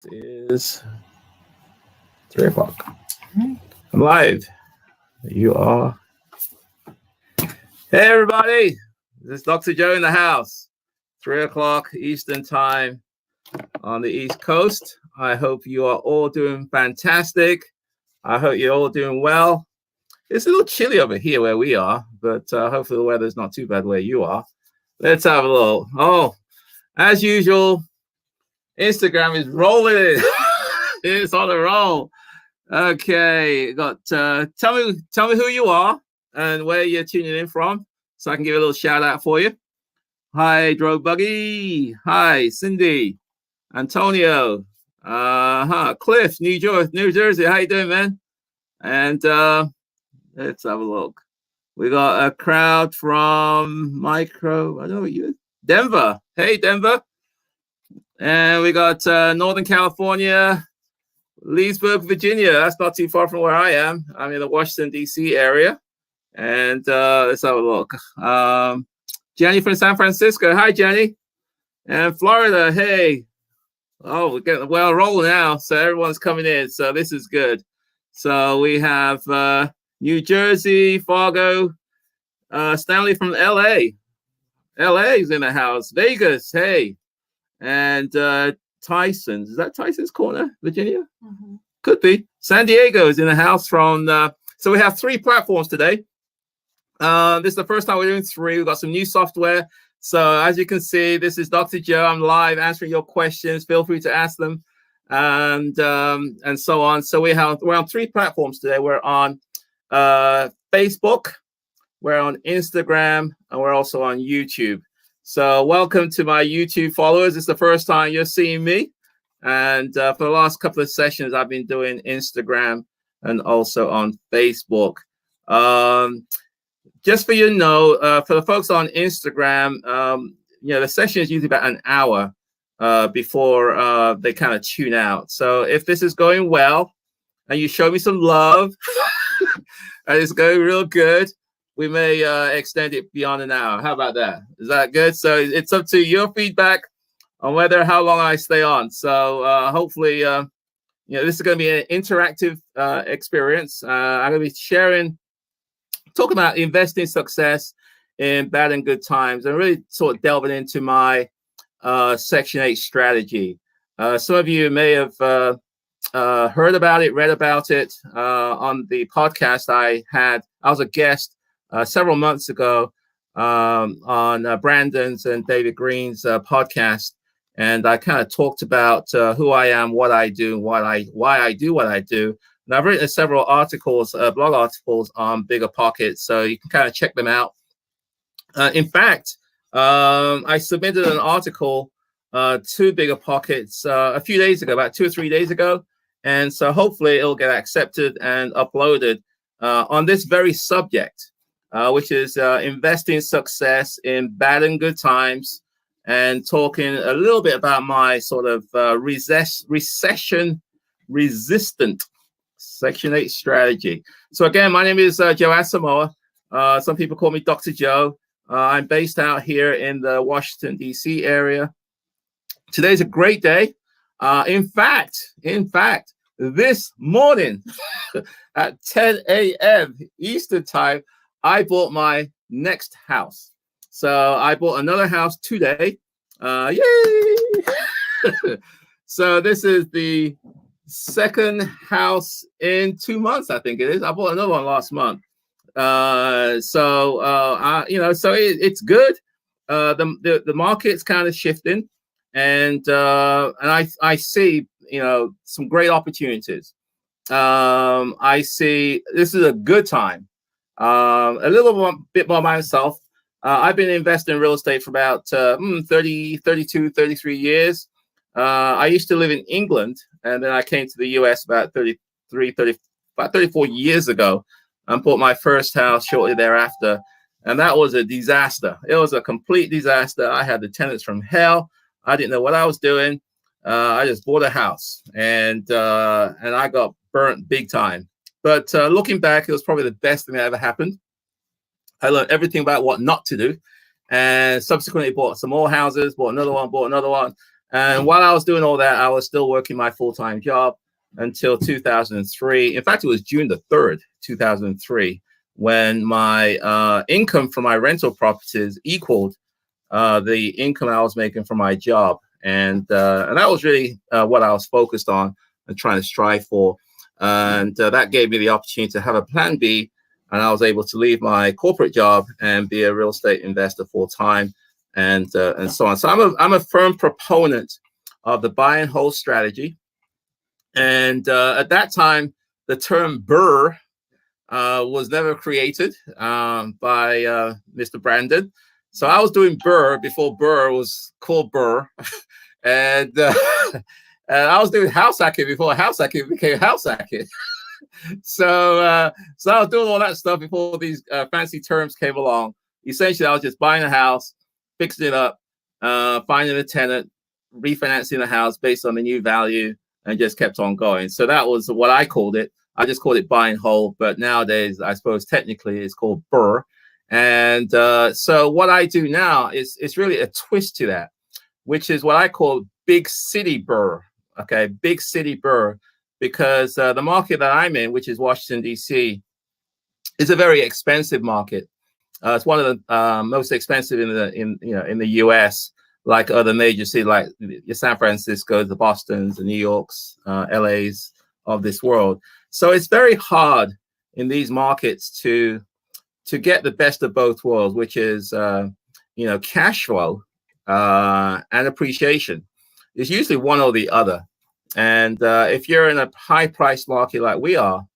Is 3 o'clock. I'm live. You are. Hey, everybody. This is Dr. Joe in the house. 3 o'clock Eastern time on the East Coast. I hope you are all doing fantastic. I hope you're all doing well. It's a little chilly over here where we are, but hopefully the weather's not too bad where you are. Let's have a little. Oh, as usual, Instagram is rolling. It's on a roll. Okay, got tell me who you are and where you're tuning in from, so I can give a little shout out for you. Hi, Dro Buggy. Hi, Cindy, Antonio. Cliff, New Jersey. How you doing, man? And let's have a look. We got a crowd from I don't know you, Denver. Hey, Denver. And we got Northern California, Leesburg, Virginia. That's not too far from where I am. I'm in the Washington, D.C. area. And let's have a look. Jenny from San Francisco. Hi, Jenny. And Florida. Hey. Oh, we're getting well rolling now. So everyone's coming in. So this is good. So we have New Jersey, Fargo, Stanley from L.A. L.A. is in the house. Vegas. Hey. And Tyson's. Is that Tyson's Corner, Virginia? Mm-hmm. Could be. San Diego is in the house from. So we have 3 platforms today. This is the first time we're doing 3. We've got some new software. So as you can see, this is Dr. Joe. I'm live answering your questions. Feel free to ask them, and so on. So we're on 3 platforms today. We're on Facebook, we're on Instagram, and we're also on YouTube. So welcome to my YouTube followers. It's the first time you're seeing me. And for the last couple of sessions, I've been doing Instagram and also on Facebook. Just for you to know, for the folks on Instagram, the session is usually about an hour before they kind of tune out. So if this is going well and you show me some love and it's going real good, we may extend it beyond an hour. How about that? Is that good? So it's up to your feedback on how long I stay on. So hopefully, this is going to be an interactive experience. I'm going to be talking about investing success in bad and good times, and really sort of delving into my Section 8 strategy. Some of you may have heard about it, read about it on the podcast I was a guest several months ago on Brandon's and David Green's podcast, and I kind of talked about who I am, what I do, why I do what I do. And I've written several articles, blog articles on Bigger Pockets, so you can kind of check them out. In fact, I submitted an article to Bigger Pockets a few days ago, about 2 or 3 days ago, and so hopefully it'll get accepted and uploaded on this very subject. Which is investing success in bad and good times, and talking a little bit about my sort of recession-resistant Section 8 strategy. So again, my name is Joe Asamoah. Some people call me Dr. Joe. I'm based out here in the Washington, D.C. area. Today's a great day. In fact, this morning at 10 a.m. Eastern time, I bought my next house. So I bought another house today. Yay! So this is the second house in 2 months, I think it is. I bought another one last month. So it's good. The market's kind of shifting, and I see some great opportunities. I see this is a good time. A bit more myself. I've been investing in real estate for about 32, 33 years. I used to live in England, and then I came to the US about 34 years ago, and bought my first house shortly thereafter. And that was a disaster. It was a complete disaster. I had the tenants from hell. I didn't know what I was doing. I just bought a house, and I got burnt big time. But looking back, it was probably the best thing that ever happened. I learned everything about what not to do, and subsequently bought some more houses, bought another one, And while I was doing all that, I was still working my full-time job until 2003. In fact, it was June the 3rd, 2003, when my income from my rental properties equaled the income I was making from my job. And that was really what I was focused on and trying to strive for. And that gave me the opportunity to have a plan B. And I was able to leave my corporate job and be a real estate investor full time, and so on. So I'm a firm proponent of the buy and hold strategy. And at that time, the term BRRRR was never created by Mr. Brandon. So I was doing BRRRR before BRRRR was called BRRRR, and and I was doing house hacking before house hacking became house hacking. So I was doing all that stuff before these fancy terms came along. Essentially, I was just buying a house, fixing it up, finding a tenant, refinancing the house based on the new value, and just kept on going. So that was what I called it. I just called it buy and hold, but nowadays, I suppose technically it's called BRRRR. And so what I do now is it's really a twist to that, which is what I call big city BRRRR. Okay, big city BRRRR. Because the market that I'm in, which is Washington, D.C., is a very expensive market. It's one of the most expensive in the U.S., like other major cities like the San Francisco, the Bostons, the New Yorks, L.A.s of this world. So it's very hard in these markets to get the best of both worlds, which is cash flow and appreciation. It's usually one or the other. And if you're in a high price market like we are,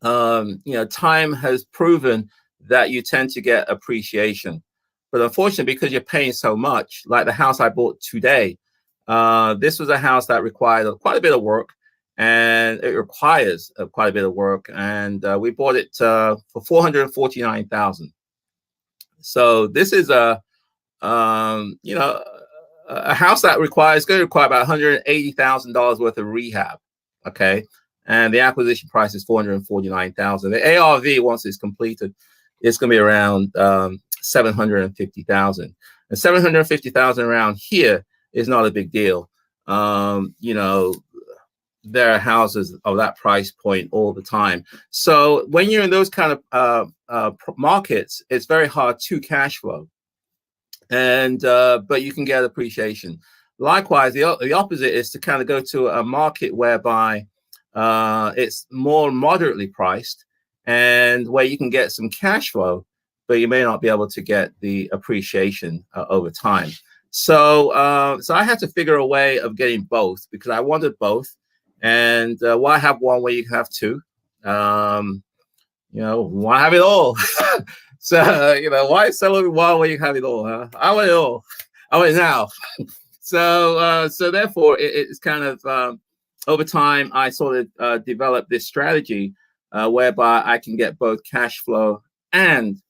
time has proven that you tend to get appreciation. But unfortunately, because you're paying so much, like the house I bought today, this was a house that required quite a bit of work, and it requires quite a bit of work. And we bought it for $449,000. So this is a house that is going to require about $180,000 worth of rehab. Okay. And the acquisition price is $449,000. The ARV, once it's completed, it's going to be around $750,000. And $750,000 around here is not a big deal. There are houses of that price point all the time. So when you're in those kind of markets, it's very hard to cash flow. And but you can get appreciation. Likewise, the opposite is to kind of go to a market whereby it's more moderately priced and where you can get some cash flow, but you may not be able to get the appreciation over time. So I had to figure a way of getting both because I wanted both. And why have one where you can have two? Why have it all? So, why sell it one where you can have it all? Huh? I want it all. I want it now. So therefore, it's kind of over time, I sort of developed this strategy whereby I can get both cash flow and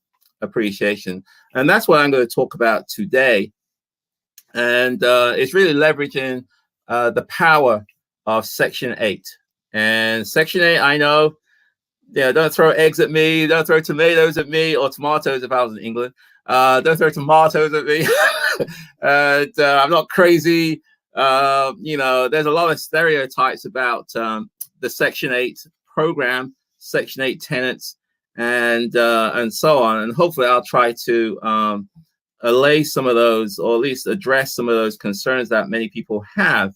appreciation. And that's what I'm going to talk about today. And it's really leveraging the power of Section 8. And Section 8, I know, don't throw eggs at me, don't throw tomatoes at me, or tomatoes if I was in England. Don't throw tomatoes at me. And, I'm not crazy. There's a lot of stereotypes about the Section 8 program, Section 8 tenants, and so on. And hopefully I'll try to allay some of those, or at least address some of those concerns that many people have,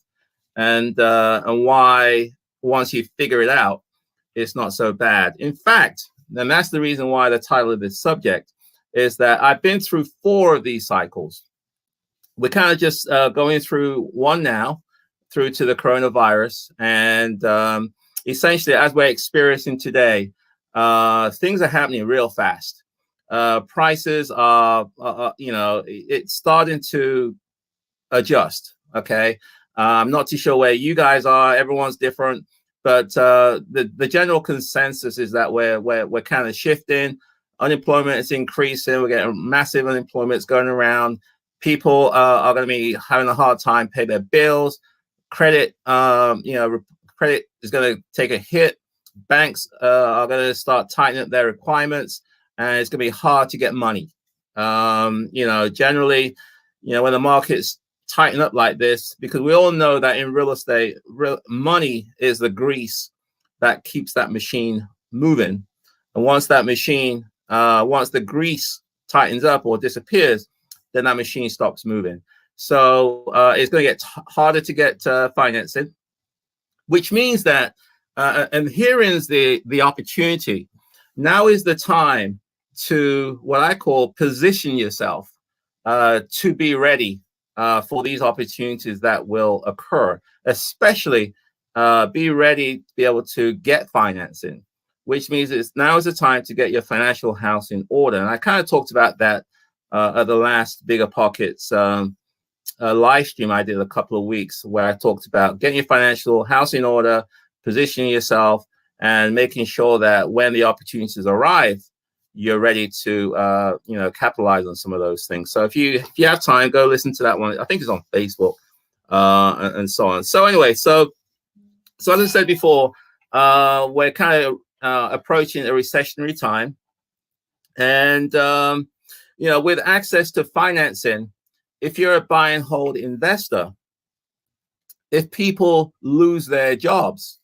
and why once you figure it out, it's not so bad. In fact, and that's the reason why the title of this subject is that I've been through 4 of these cycles. We're kind of just going through one now, through to the coronavirus. And essentially, as we're experiencing today, things are happening real fast. Prices are, it's starting to adjust. Okay. I'm not too sure where you guys are. Everyone's different. But the general consensus is that we're kind of shifting. Unemployment is increasing. We're getting massive unemployment going around. People are going to be having a hard time paying their bills. Credit, credit is going to take a hit. Banks are going to start tightening up their requirements, and it's going to be hard to get money. Generally, when the market's tighten up like this, because we all know that in real estate, money is the grease that keeps that machine moving. And once that machine, once the grease tightens up or disappears, then that machine stops moving. So it's going to get harder to get financing, which means that, and here is the opportunity. Now is the time to, what I call, position yourself to be ready for these opportunities that will occur, especially be ready to be able to get financing, which means now is the time to get your financial house in order. And I kind of talked about that at the last Bigger Pockets live stream I did a couple of weeks, where I talked about getting your financial house in order, positioning yourself, and making sure that when the opportunities arrive, you're ready to capitalize on some of those things. So if you have time, go listen to that one. I think it's on Facebook and so on. So anyway, so as I said before, we're kind of approaching a recessionary time, and with access to financing, if you're a buy and hold investor, if people lose their jobs,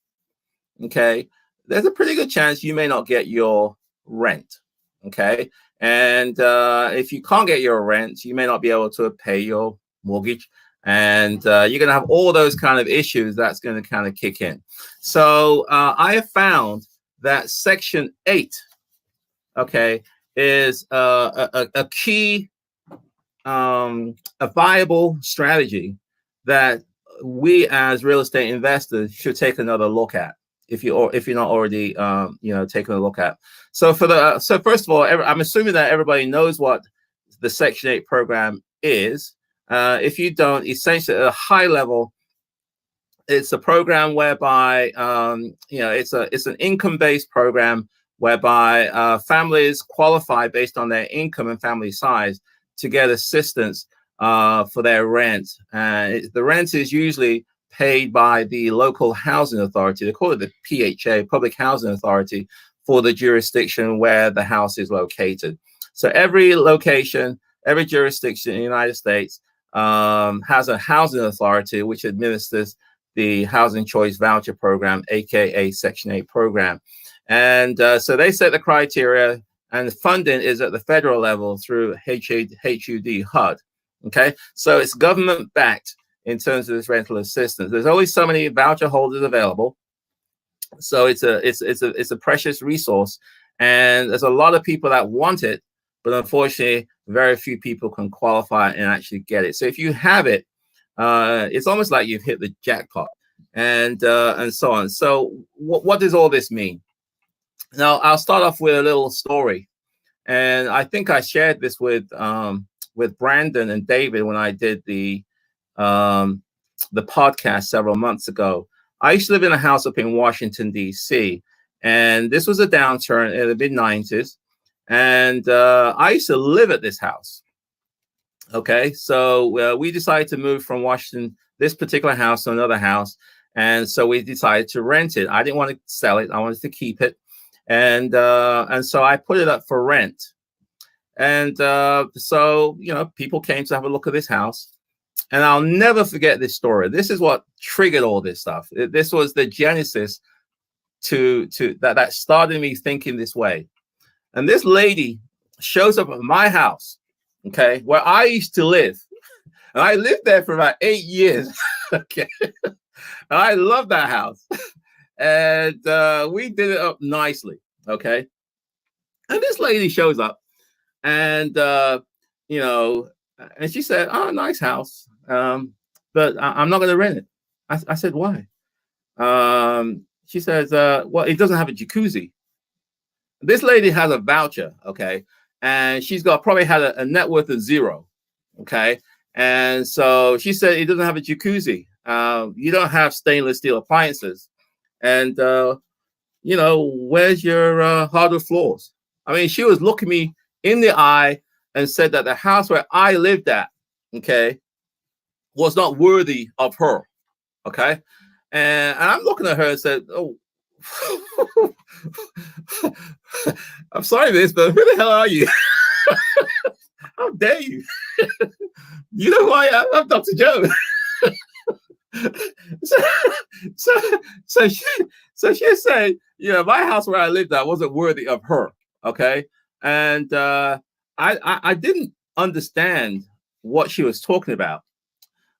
okay, there's a pretty good chance you may not get your rent. Okay. And if you can't get your rent, you may not be able to pay your mortgage. And you're going to have all those kind of issues that's going to kind of kick in. So I have found that Section 8, okay, is a key, a viable strategy that we as real estate investors should take another look at, if you're not already taking a look at. So first of all, I'm assuming that everybody knows what the Section 8 program is. If you don't, essentially at a high level, it's a program whereby it's an income-based program whereby families qualify based on their income and family size to get assistance for their rent. The rent is usually paid by the local housing authority. They call it the PHA, Public Housing Authority, for the jurisdiction where the house is located. So every location, every jurisdiction in the United States has a housing authority which administers the Housing Choice Voucher Program, aka Section 8 program. And so they set the criteria, and the funding is at the federal level through HUD. Okay, so it's government backed in terms of this rental assistance. There's only so many voucher holders available, so it's a precious resource, and there's a lot of people that want it, but unfortunately, very few people can qualify and actually get it. So if you have it, it's almost like you've hit the jackpot, and so on. So what does all this mean? Now, I'll start off with a little story, and I think I shared this with Brandon and David when I did the podcast several months ago. I used to live in a house up in Washington, D.C., and this was a downturn in the mid-90s, and I used to live at this house. Okay, so we decided to move from Washington, this particular house, to another house, and so we decided to rent it. I didn't want to sell it. I wanted to keep it. And so I put it up for rent. And so, people came to have a look at this house. And I'll never forget this story. This is what triggered all this stuff. This was the genesis to that started me thinking this way. And this lady shows up at my house, okay, where I used to live. And I lived there for about 8 years. Okay. And I love that house. And we did it up nicely, okay? And this lady shows up, and and she said, "Oh, nice house, but I'm not going to rent it." I said, "Why?" She says, "Well, it doesn't have a jacuzzi." This lady has a voucher, okay, and she's probably had a net worth of zero, okay, and so she said it doesn't have a jacuzzi. You don't have stainless steel appliances. And, where's your hardwood floors? I mean, she was looking me in the eye and said that the house where I lived at, okay, was not worthy of her, okay? And I'm looking at her and said, "Oh, I'm sorry, miss, but who the hell are you?" How dare you? You know who I am? I'm Dr. Joe. so, so, she's saying, my house where I lived at wasn't worthy of her. Okay. And I didn't understand what she was talking about.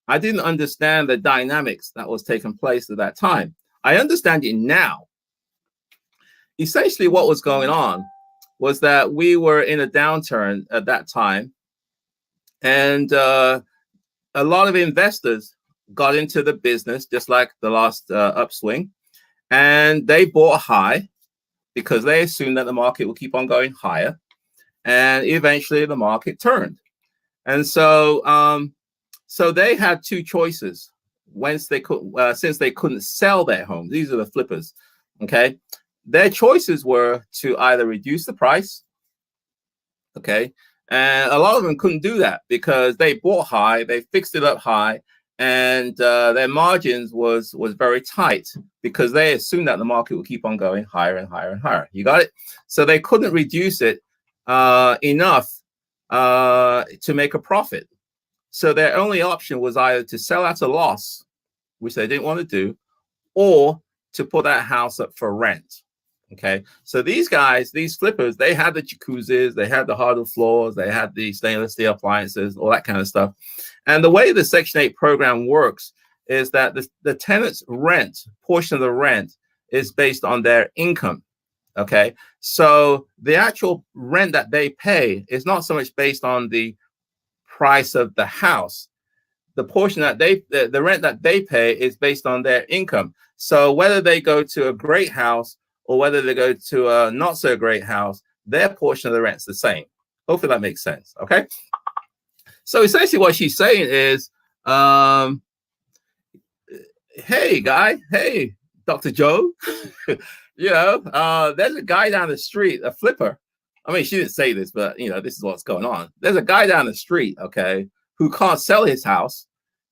I didn't understand the dynamics that was taking place at that time. I understand it now. Essentially, what was going on was that we were in a downturn at that time. And a lot of investors got into the business, just like the last upswing. And they bought high because they assumed that the market would keep on going higher. And eventually the market turned. And so so they had two choices since they couldn't sell their homes. These are the flippers. Okay. Their choices were to either reduce the price. Okay. And a lot of them couldn't do that because they bought high, they fixed it up high, and their margins was very tight because they assumed that the market would keep on going higher and higher and higher. You got it? So they couldn't reduce it enough to make a profit. So their only option was either to sell at a loss, which they didn't want to do, or to put that house up for rent. Okay, so these guys, these flippers, they had the jacuzzis, they had the hardwood floors, they had the stainless steel appliances, all that kind of stuff. And the way the Section 8 program works is that the tenant's rent, portion of the rent, is based on their income. Okay, so the actual rent that they pay is not so much based on the price of the house. The portion that the rent that they pay is based on their income. So whether they go to a great house or whether they go to a not so great house, their portion of the rent's the same. Hopefully that makes sense. Okay. So essentially what she's saying is, hey guy, hey, Dr. Joe, there's a guy down the street, a flipper. I mean, she didn't say this, but this is what's going on. There's a guy down the street, okay, who can't sell his house,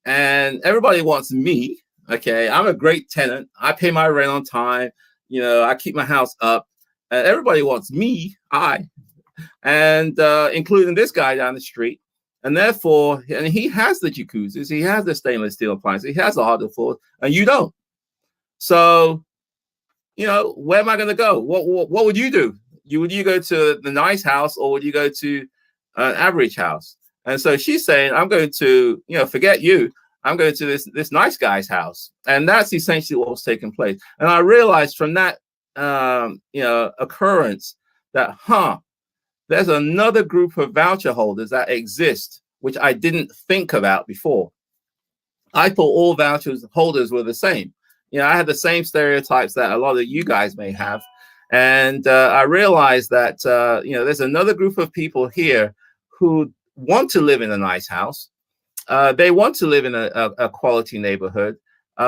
and everybody wants me. Okay, I'm a great tenant. I pay my rent on time. I keep my house up. Everybody wants me, and including this guy down the street. And therefore, he has the jacuzzis, he has the stainless steel appliances, he has the hardwood floors, and you don't. So, where am I going to go? What would you do? Would you go to the nice house, or would you go to an average house? And so she's saying, I'm going to, forget you. I'm going to this nice guy's house. And that's essentially what was taking place. And I realized from that, occurrence that, there's another group of voucher holders that exist, which I didn't think about before. I thought all voucher holders were the same. I had the same stereotypes that a lot of you guys may have. And I realized that, there's another group of people here who want to live in a nice house. They want to live in a quality neighborhood. They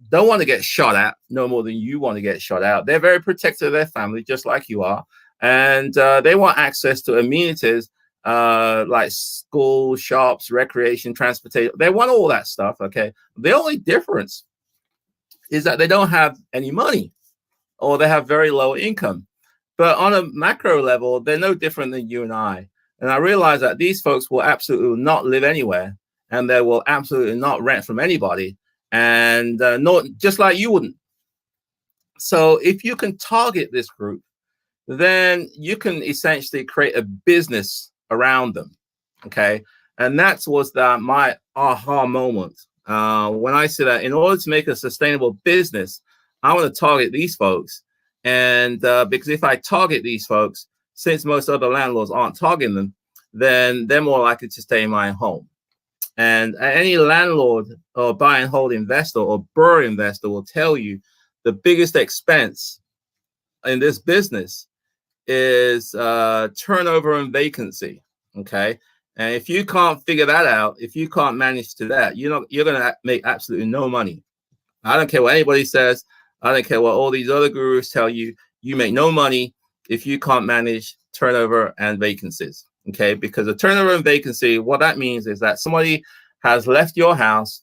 don't want to get shot at no more than you want to get shot at. They're very protective of their family, just like you are. And they want access to amenities like school, shops, recreation, transportation. They want all that stuff. Okay. The only difference is that they don't have any money, or they have very low income. But on a macro level, they're no different than you and I. And I realize that these folks will absolutely not live anywhere, and they will absolutely not rent from anybody, and not just like you wouldn't. So if you can target this group, then you can essentially create a business around them. Okay. And that was my aha moment. When I said that in order to make a sustainable business, I want to target these folks. And because if I target these folks, since most other landlords aren't targeting them, then they're more likely to stay in my home. And any landlord or buy and hold investor or BRRRR investor will tell you the biggest expense in this business is turnover and vacancy. Okay. And if you can't figure that out, if you can't manage to that, you're going to make absolutely no money. I don't care what anybody says. I don't care what all these other gurus tell you. You make no money if you can't manage turnover and vacancies. Okay. Because a turnover and vacancy, what that means is that somebody has left your house.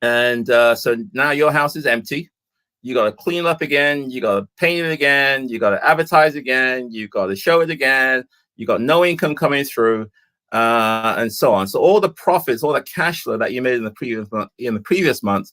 And so now your house is empty. You got to clean up again. You got to paint it again. You got to advertise again. You got to show it again. You got no income coming through, and so on. So all the profits, all the cash flow that you made in the previous month,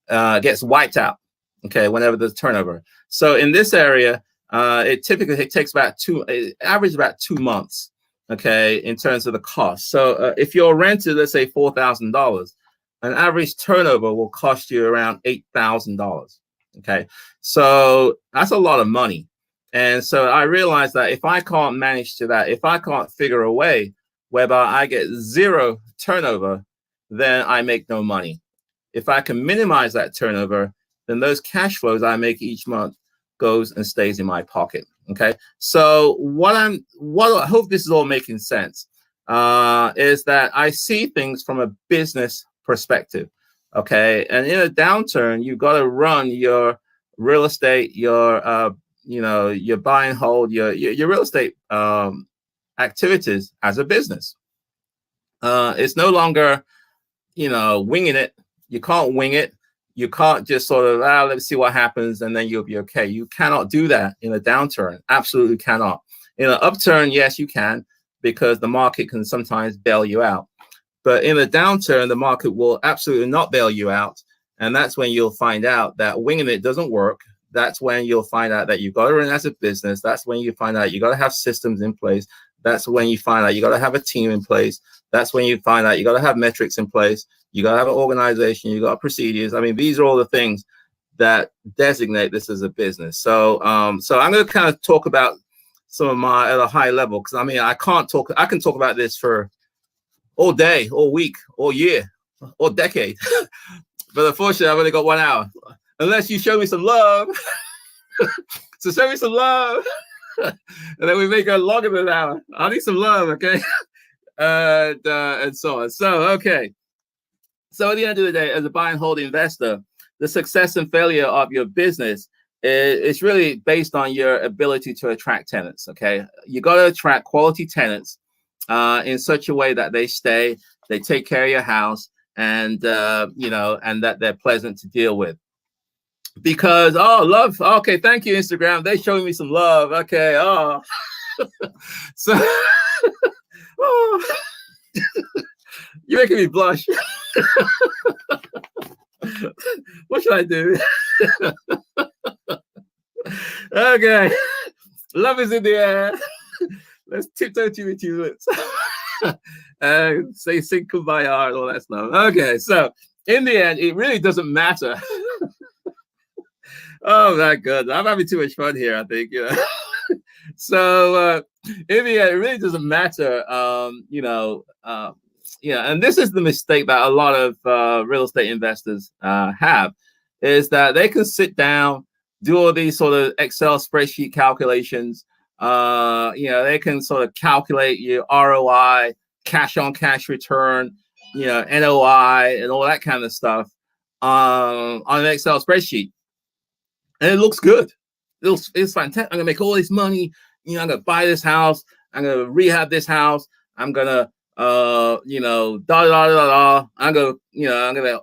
gets wiped out. Okay, whenever there's turnover. So in this area, it typically takes average about 2 months. Okay, in terms of the cost. So if you're rented, let's say $4,000, an average turnover will cost you around $8,000. Okay, so that's a lot of money. And so I realized that if I can't manage to that, if I can't figure a way whereby I get zero turnover, then I make no money. If I can minimize that turnover, then those cash flows I make each month goes and stays in my pocket. Okay. So what I hope this is all making sense, is that I see things from a business perspective. Okay. And in a downturn, you've got to run your real estate, your buy and hold, your real estate activities as a business. It's no longer, winging it. You can't wing it. You can't just sort of, let's see what happens, and then you'll be okay. You cannot do that in a downturn. Absolutely cannot. In an upturn, yes, you can, because the market can sometimes bail you out. But in a downturn, the market will absolutely not bail you out. And that's when you'll find out that winging it doesn't work. That's when you'll find out that you've got to run as a business. That's when you find out you got to have systems in place. That's when you find out you got to have a team in place. That's when you find out you got to have metrics in place. You got to have an organization. You got procedures. I mean, these are all the things that designate this as a business. So, so I'm going to kind of talk about some of my at a high level, because I mean, I can talk about this for all day, all week, all year, all decade. But unfortunately, I've only got 1 hour. Unless you show me some love. So show me some love. And then we make it longer than an hour. I need some love, okay? And so on. So, okay. So at the end of the day, as a buy and hold investor, the success and failure of your business is really based on your ability to attract tenants, okay? You got to attract quality tenants in such a way that they stay, they take care of your house, and, and that they're pleasant to deal with. Because, love. Okay, thank you, Instagram. They're showing me some love. Okay, so, you're making me blush. What should I do? Okay, love is in the air. Let's tiptoe to your lips. Say sing kumbaya and all that stuff. Okay, so in the end, it really doesn't matter. Oh my God, I'm having too much fun here, I think. So in the end, it really doesn't matter. And this is the mistake that a lot of real estate investors have, is that they can sit down, do all these sort of Excel spreadsheet calculations. They can sort of calculate your ROI, cash on cash return, NOI, and all that kind of stuff on an Excel spreadsheet. And it looks good. It's fantastic. I'm gonna make all this money. I'm gonna buy this house. I'm gonna rehab this house. I'm gonna, I'm gonna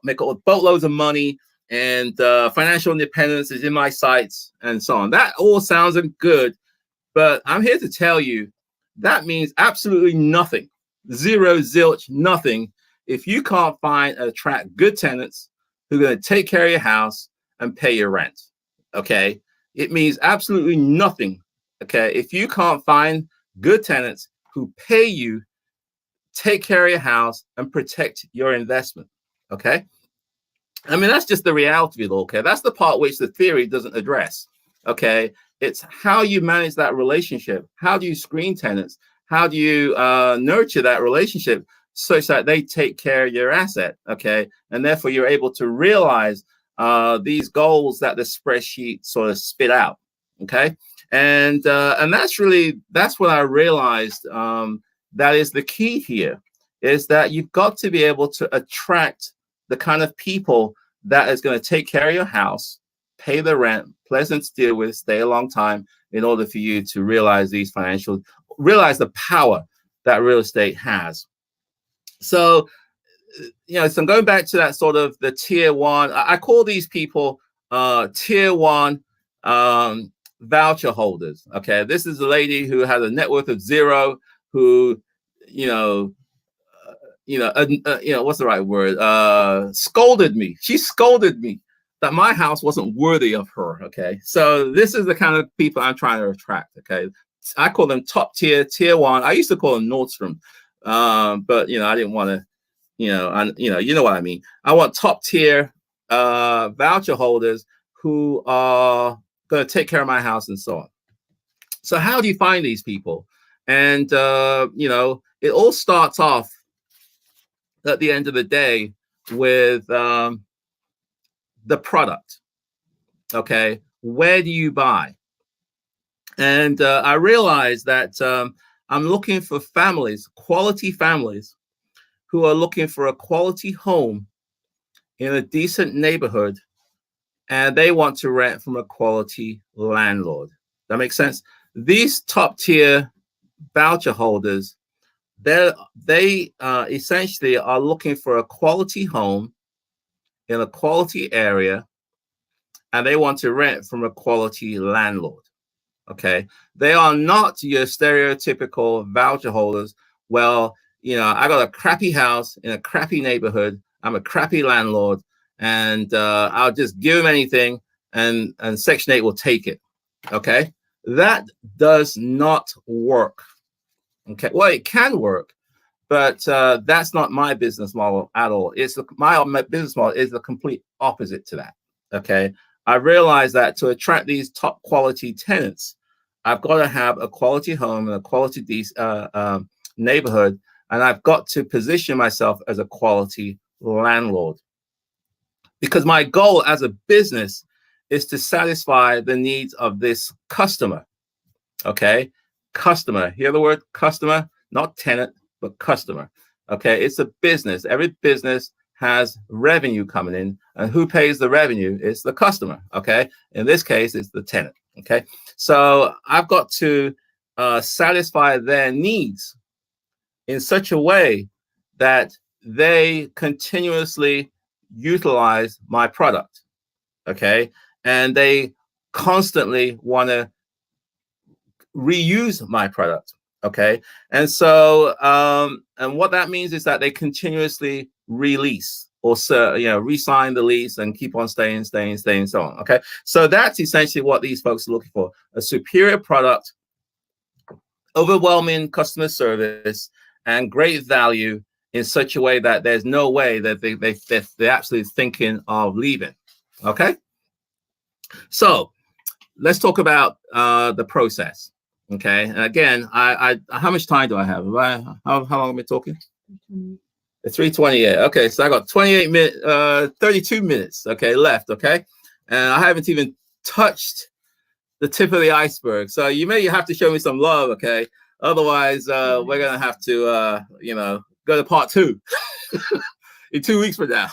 make all boatloads of money, and financial independence is in my sights, and so on. That all sounds good, but I'm here to tell you that means absolutely nothing. Zero, zilch, nothing. If you can't find and attract good tenants who are gonna take care of your house and pay your rent. Okay, it means absolutely nothing. Okay, if you can't find good tenants who pay you, take care of your house, and protect your investment. Okay, I mean, that's just the reality of it. Okay, that's the part which the theory doesn't address. Okay, it's how you manage that relationship. How do you screen tenants? How do you nurture that relationship such that they take care of your asset? Okay, and therefore you're able to realize these goals that the spreadsheet sort of spit out. Okay, and that's what I realized that is the key here, is that you've got to be able to attract the kind of people that is going to take care of your house, pay the rent, pleasant to deal with, stay a long time, in order for you to realize realize the power that real estate has. So, so I'm going back to that sort of the tier one. I call these people tier one voucher holders. Okay, this is a lady who has a net worth of 0, who, you know, what's the right word? Scolded me. She scolded me that my house wasn't worthy of her. Okay, so this is the kind of people I'm trying to attract. Okay, I call them top tier, tier 1. I used to call them Nordstrom, but I didn't want to. You know what I mean. I want top tier voucher holders who are going to take care of my house and so on. So how do you find these people? And it all starts off at the end of the day with the product. Okay, where do you buy? And I realized that I'm looking for families, quality families, who are looking for a quality home in a decent neighborhood, and they want to rent from a quality landlord. That makes sense? These top tier voucher holders, they essentially are looking for a quality home in a quality area, and they want to rent from a quality landlord. Okay, they are not your stereotypical voucher holders. Well, I got a crappy house in a crappy neighborhood. I'm a crappy landlord, and I'll just give them anything, and Section 8 will take it. Okay, that does not work. Okay, well, it can work, but that's not my business model at all. My business model is the complete opposite to that. Okay, I realized that to attract these top quality tenants, I've got to have a quality home and a quality neighborhood, and I've got to position myself as a quality landlord. Because my goal as a business is to satisfy the needs of this customer. Okay, customer. Hear the word customer? Not tenant, but customer. Okay, it's a business. Every business has revenue coming in, and who pays the revenue? It's the customer. Okay, in this case, it's the tenant. Okay, so I've got to satisfy their needs in such a way that they continuously utilize my product. Okay, and they constantly want to reuse my product. Okay, and so and what that means is that they continuously release or re-sign the lease and keep on staying, so on. Okay, so that's essentially what these folks are looking for: a superior product, overwhelming customer service, and great value in such a way that there's no way that they're actually thinking of leaving. Okay, so let's talk about the process. Okay, and again, I how much time do I have? How long am I talking? 3:28. Okay, so I got 28 minutes, 32 minutes. Okay, left. Okay, and I haven't even touched the tip of the iceberg. So you may have to show me some love. Okay, otherwise we're gonna have to go to part 2 in 2 weeks from now.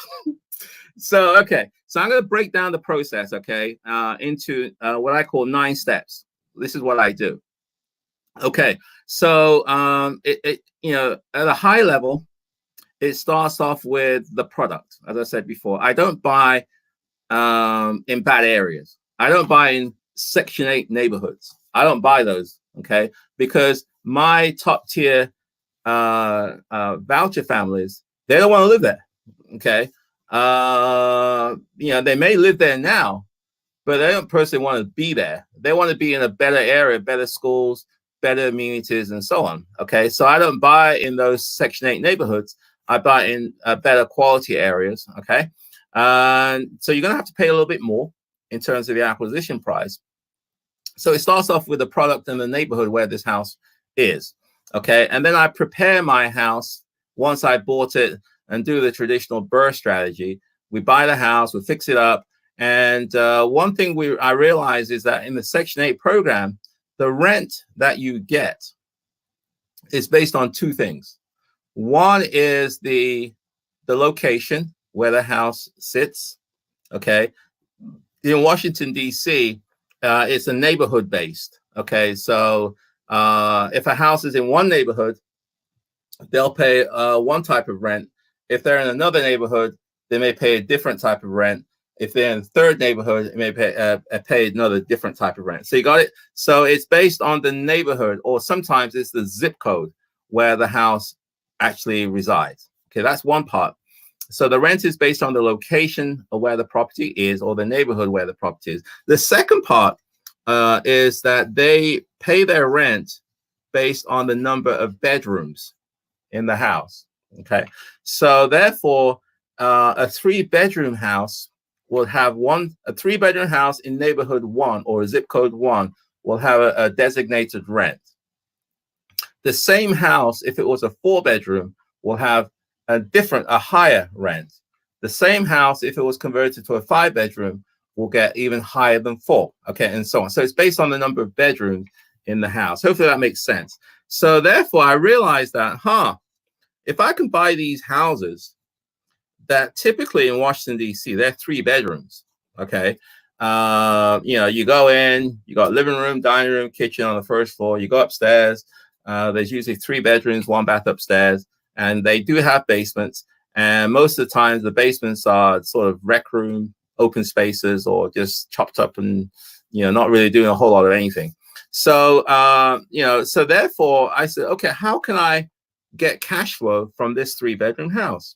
So okay, so I'm gonna break down the process. Okay, into what I call 9 steps. This is what I do. Okay, so at a high level, it starts off with the product. As I said before, I don't buy in bad areas. I don't buy in Section 8 neighborhoods. I don't buy those. Okay, because my top tier voucher families, they don't want to live there. Okay, they may live there now, but they don't personally want to be there. They want to be in a better area, better schools, better amenities, and so on. Okay, so I don't buy in those Section 8 neighborhoods. I buy in better quality areas. Okay, so you're gonna have to pay a little bit more in terms of the acquisition price. So it starts off with the product and the neighborhood where this house is. Okay, and then I prepare my house once I bought it and do the traditional BRRRR strategy. We buy the house, we fix it up, and one thing I realize is that in the Section 8 program, the rent that you get is based on 2 things. One is the location where the house sits. Okay, in Washington, D.C., it's a neighborhood based. Okay, so if a house is in one neighborhood, they'll pay one type of rent. If they're in another neighborhood, they may pay a different type of rent. If they're in the third neighborhood, it may pay another different type of rent. So you got it. So it's based on the neighborhood, or sometimes it's the zip code where the house actually resides. Okay, that's one part. So the rent is based on the location of where the property is, or the neighborhood where the property is. The second part is that they pay their rent based on the number of bedrooms in the house. Okay, so therefore, a 3-bedroom house will have a 3-bedroom house in neighborhood 1 or zip code 1 will have a designated rent. The same house, if it was a 4-bedroom, will have a higher rent. The same house, if it was converted to a 5-bedroom, will get even higher than 4. Okay, and so on. So it's based on the number of bedrooms in the house. Hopefully that makes sense. So therefore, I realized that, if I can buy these houses that typically in Washington, D.C., they're 3 bedrooms. Okay. You go in, you got living room, dining room, kitchen on the first floor. You go upstairs. There's usually 3 bedrooms, 1 bath upstairs, and they do have basements. And most of the times the basements are sort of rec room, open spaces, or just chopped up and, not really doing a whole lot of anything. So, so therefore I said, okay, how can I get cash flow from this 3-bedroom house?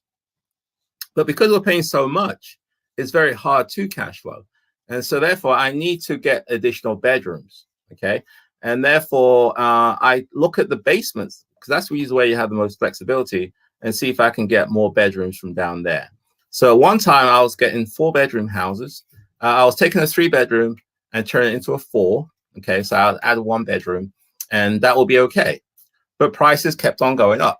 But because we're paying so much, it's very hard to cash flow. And so therefore I need to get additional bedrooms. Okay. And therefore I look at the basements, because that's usually where you have the most flexibility, and see if I can get more bedrooms from down there. So one time I was getting 4-bedroom houses. I was taking a 3-bedroom and turning it into a 4. Okay. So I'll add 1 bedroom and that will be okay. But prices kept on going up.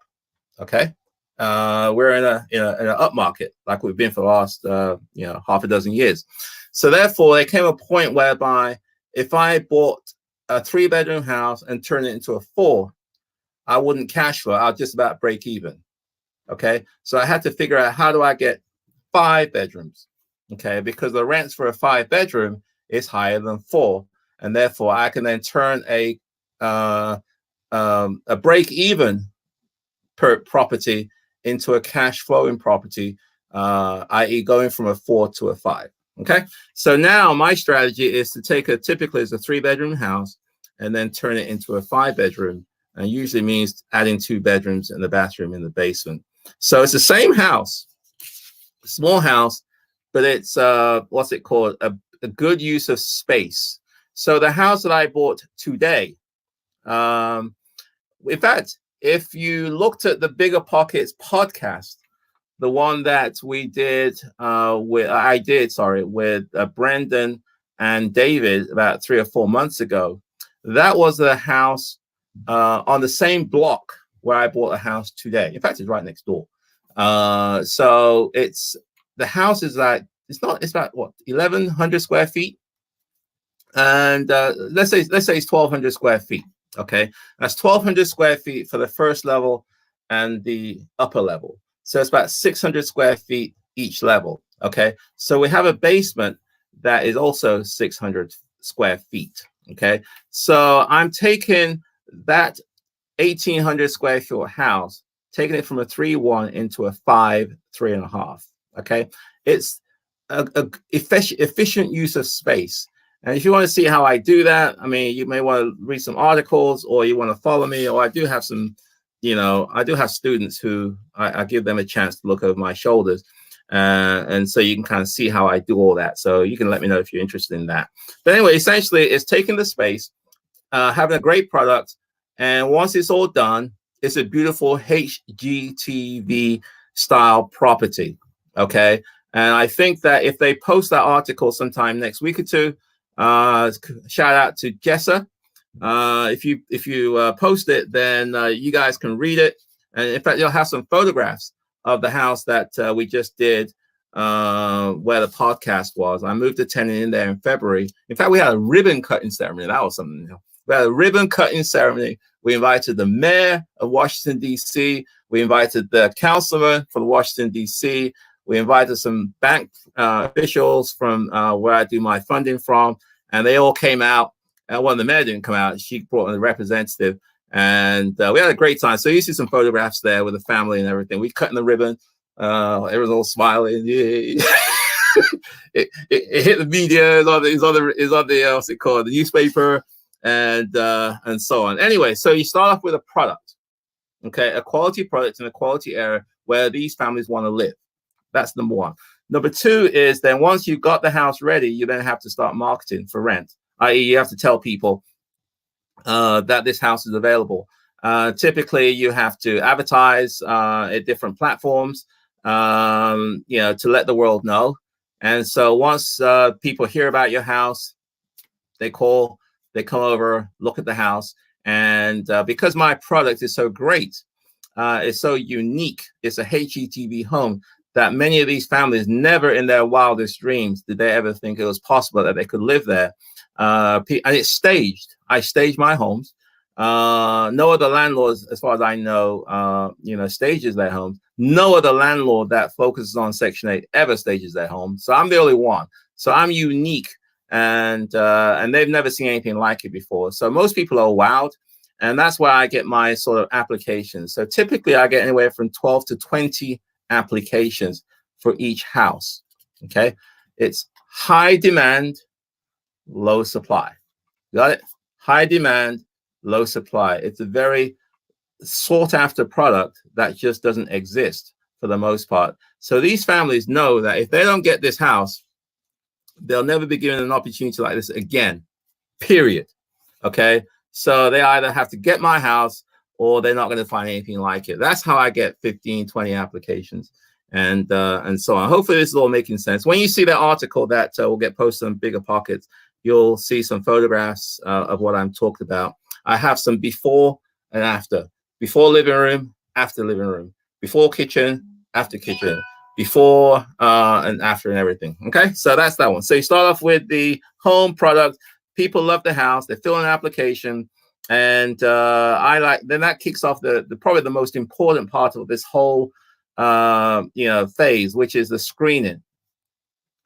Okay. We're in an up market like we've been for the last half a dozen years. So therefore there came a point whereby if I bought a 3-bedroom house and turned it into a 4, I wouldn't cash flow. I'll just about break even. Okay, so I had to figure out, how do I get 5 bedrooms? Okay, because the rents for a 5-bedroom is higher than 4, and therefore I can then turn a break even per property into a cash flowing property, i.e. going from a 4 to a 5. Okay, so now my strategy is to take typically it's a 3-bedroom house and then turn it into a 5-bedroom, and usually means adding 2 bedrooms and the bathroom in the basement. So it's the same house, small house, but it's what's it called, a good use of space. So the house that I bought today, in fact, if you looked at the Bigger Pockets podcast, the one that we did with Brendan and David about 3 or 4 months ago, that was the house on the same block where I bought a house today. In fact, it's right next door. So the house is like, it's about what, 1,100 square feet, and let's say it's 1,200 square feet. Okay, that's 1,200 square feet for the first level and the upper level. So it's about 600 square feet each level. Okay, so we have a basement that is also 600 square feet. Okay, so I'm taking that 1,800 square foot house, taking it from a 3.1 into a 5, 3.5. Okay, it's a efficient use of space. And if you want to see how I do that, I mean, you may want to read some articles, or you want to follow me, or I do have some, I do have students who I give them a chance to look over my shoulders. And so you can kind of see how I do all that. So you can let me know if you're interested in that. But anyway, essentially it's taking the space, having a great product. And once it's all done, it's a beautiful HGTV style property. Okay. And I think that if they post that article sometime next week or 2, shout out to Jessa. If you post it, then you guys can read it. And in fact, you'll have some photographs of the house that we just did, where the podcast was. I moved the tenant in there in February. In fact, we had a ribbon cutting ceremony. That was something. We had a ribbon cutting ceremony. We invited the mayor of Washington, D.C. We invited the councilman for Washington, D.C. We invited some bank officials from where I do my funding from, and they all came out. Well, the mayor didn't come out. She brought in a representative, and we had a great time. So you see some photographs there with the family and everything. We cut in the ribbon. Everyone's all smiling. Yeah. it hit the media, is on the what's it called, the newspaper, and so on. Anyway, so you start off with a product, okay, a quality product in a quality area where these families want to live. That's number one. Number two is then once you've got the house ready, you then have to start marketing for rent, i.e., you have to tell people that this house is available. Typically, you have to advertise at different platforms, to let the world know. And so once people hear about your house, they call, they come over, look at the house. And because my product is so great, it's so unique, it's a HGTV home, that many of these families never in their wildest dreams did they ever think it was possible that they could live there. And it's staged. I stage my homes. No other landlords, as far as I know, stages their homes. No other landlord that focuses on Section 8 ever stages their home. So I'm the only one. So I'm unique, and they've never seen anything like it before. So most people are wowed, and that's where I get my sort of applications. So typically I get anywhere from 12 to 20 applications for each house. Okay, it's high demand, low supply. Got it? High demand, low supply. It's a very sought after product that just doesn't exist for the most part. So these families know that if they don't get this house, they'll never be given an opportunity like this again, period. Okay, so they either have to get my house or they're not going to find anything like it. That's how I get 15, 20 applications, and so on. Hopefully this is all making sense. When you see that article that will get posted on Bigger Pockets, you'll see some photographs of what I'm talking about. I have some before and after. Before living room, after living room. Before kitchen, after kitchen. Before and after and everything. Okay, so that's that one. So you start off with the home product. People love the house. They fill an application. And then that kicks off the probably the most important part of this whole phase, which is the screening,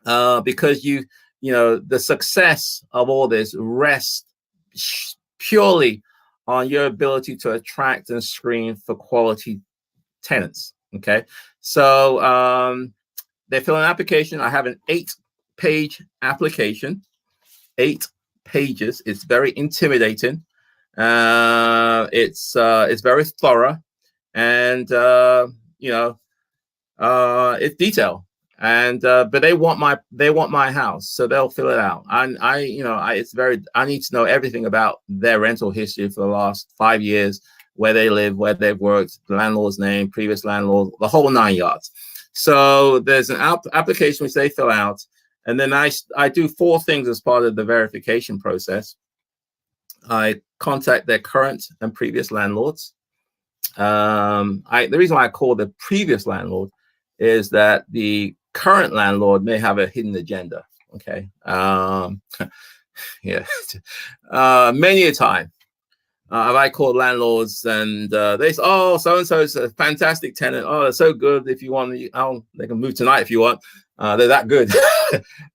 because the success of all this rests purely on your ability to attract and screen for quality tenants. Okay, so they fill an application. I have an 8-page application, 8 pages. It's very intimidating. It's very thorough, and it's detailed, and but they want my house, so they'll fill it out. And I need to know everything about their rental history for the last 5 years, where they live, where they've worked, the landlord's name, previous landlord, the whole 9 yards. So there's an application which they fill out, and then I do 4 things as part of the verification process. I contact their current and previous landlords. The reason why I call the previous landlord is that the current landlord may have a hidden agenda. Okay. Yeah. Many a time I called landlords, and they say, "Oh, so and so is a fantastic tenant. Oh, they're so good. If you want, they can move tonight if you want. They're that good."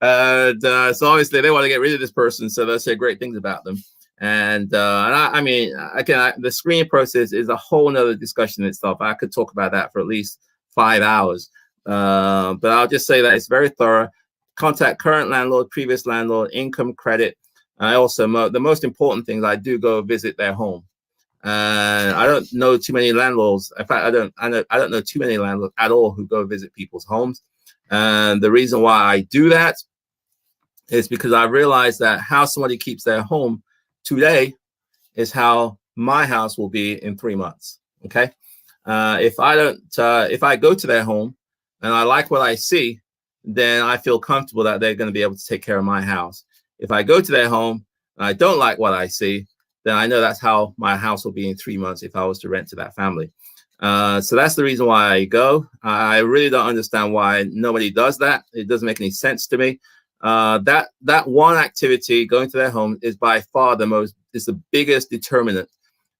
And so obviously they want to get rid of this person, so they'll say great things about them. And I mean, again, the screening process is a whole nother discussion in itself. I could talk about that for at least 5 hours. But I'll just say that it's very thorough. Contact current landlord, previous landlord, income, credit. I also, the most important things, I do go visit their home. I don't know too many landlords. In fact, I don't know too many landlords at all who go visit people's homes. And the reason why I do that is because I realize that how somebody keeps their home today is how my house will be in 3 months. Okay. If I go to their home and I like what I see, then I feel comfortable that they're going to be able to take care of my house. If I go to their home and I don't like what I see, then I know that's how my house will be in 3 months if I was to rent to that family. So that's the reason why I go. I really don't understand why nobody does that. It doesn't make any sense to me. That one activity, going to their home, is by far the biggest determinant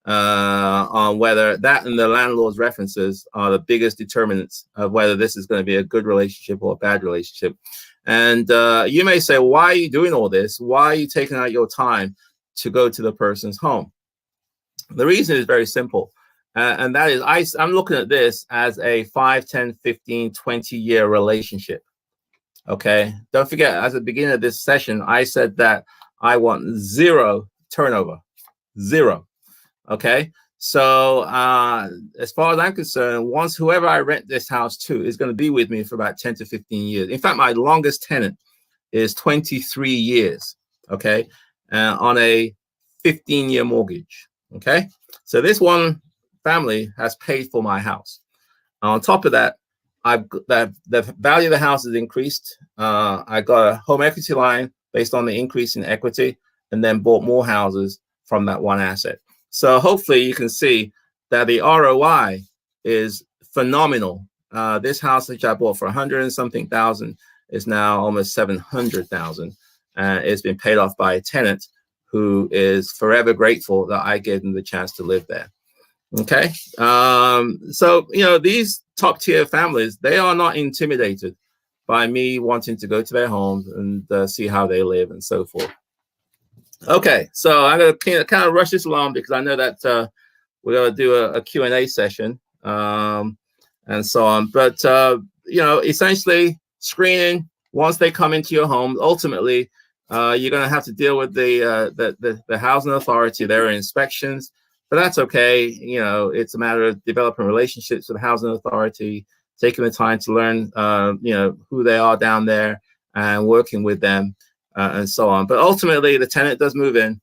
on whether that and the landlord's references are the biggest determinants of whether this is going to be a good relationship or a bad relationship. And you may say, why are you doing all this? Why are you taking out your time to go to the person's home? The reason is very simple. And that is, I'm looking at this as a 5, 10, 15, 20-year relationship. Okay. Don't forget, at the beginning of this session, I said that I want 0 turnover. 0. Okay. So as far as I'm concerned, once whoever I rent this house to is going to be with me for about 10 to 15 years. In fact, my longest tenant is 23 years. Okay. On a 15-year mortgage. Okay. So this one family has paid for my house. On top of that, the value of the house has increased. I got a home equity line based on the increase in equity, and then bought more houses from that one asset. So hopefully you can see that the ROI is phenomenal. This house which I bought for 100 and something thousand is now almost 700,000. It's been paid off by a tenant who is forever grateful that I gave them the chance to live there. Okay. So, these top tier families, they are not intimidated by me wanting to go to their homes and see how they live and so forth. Okay. So I'm going to kind of rush this along because I know that we're going to do a Q&A session and so on. But, essentially screening once they come into your home, ultimately, you're going to have to deal with the housing authority, their inspections. But that's okay. It's a matter of developing relationships with the housing authority, taking the time to learn, who they are down there and working with them and so on. But ultimately, the tenant does move in.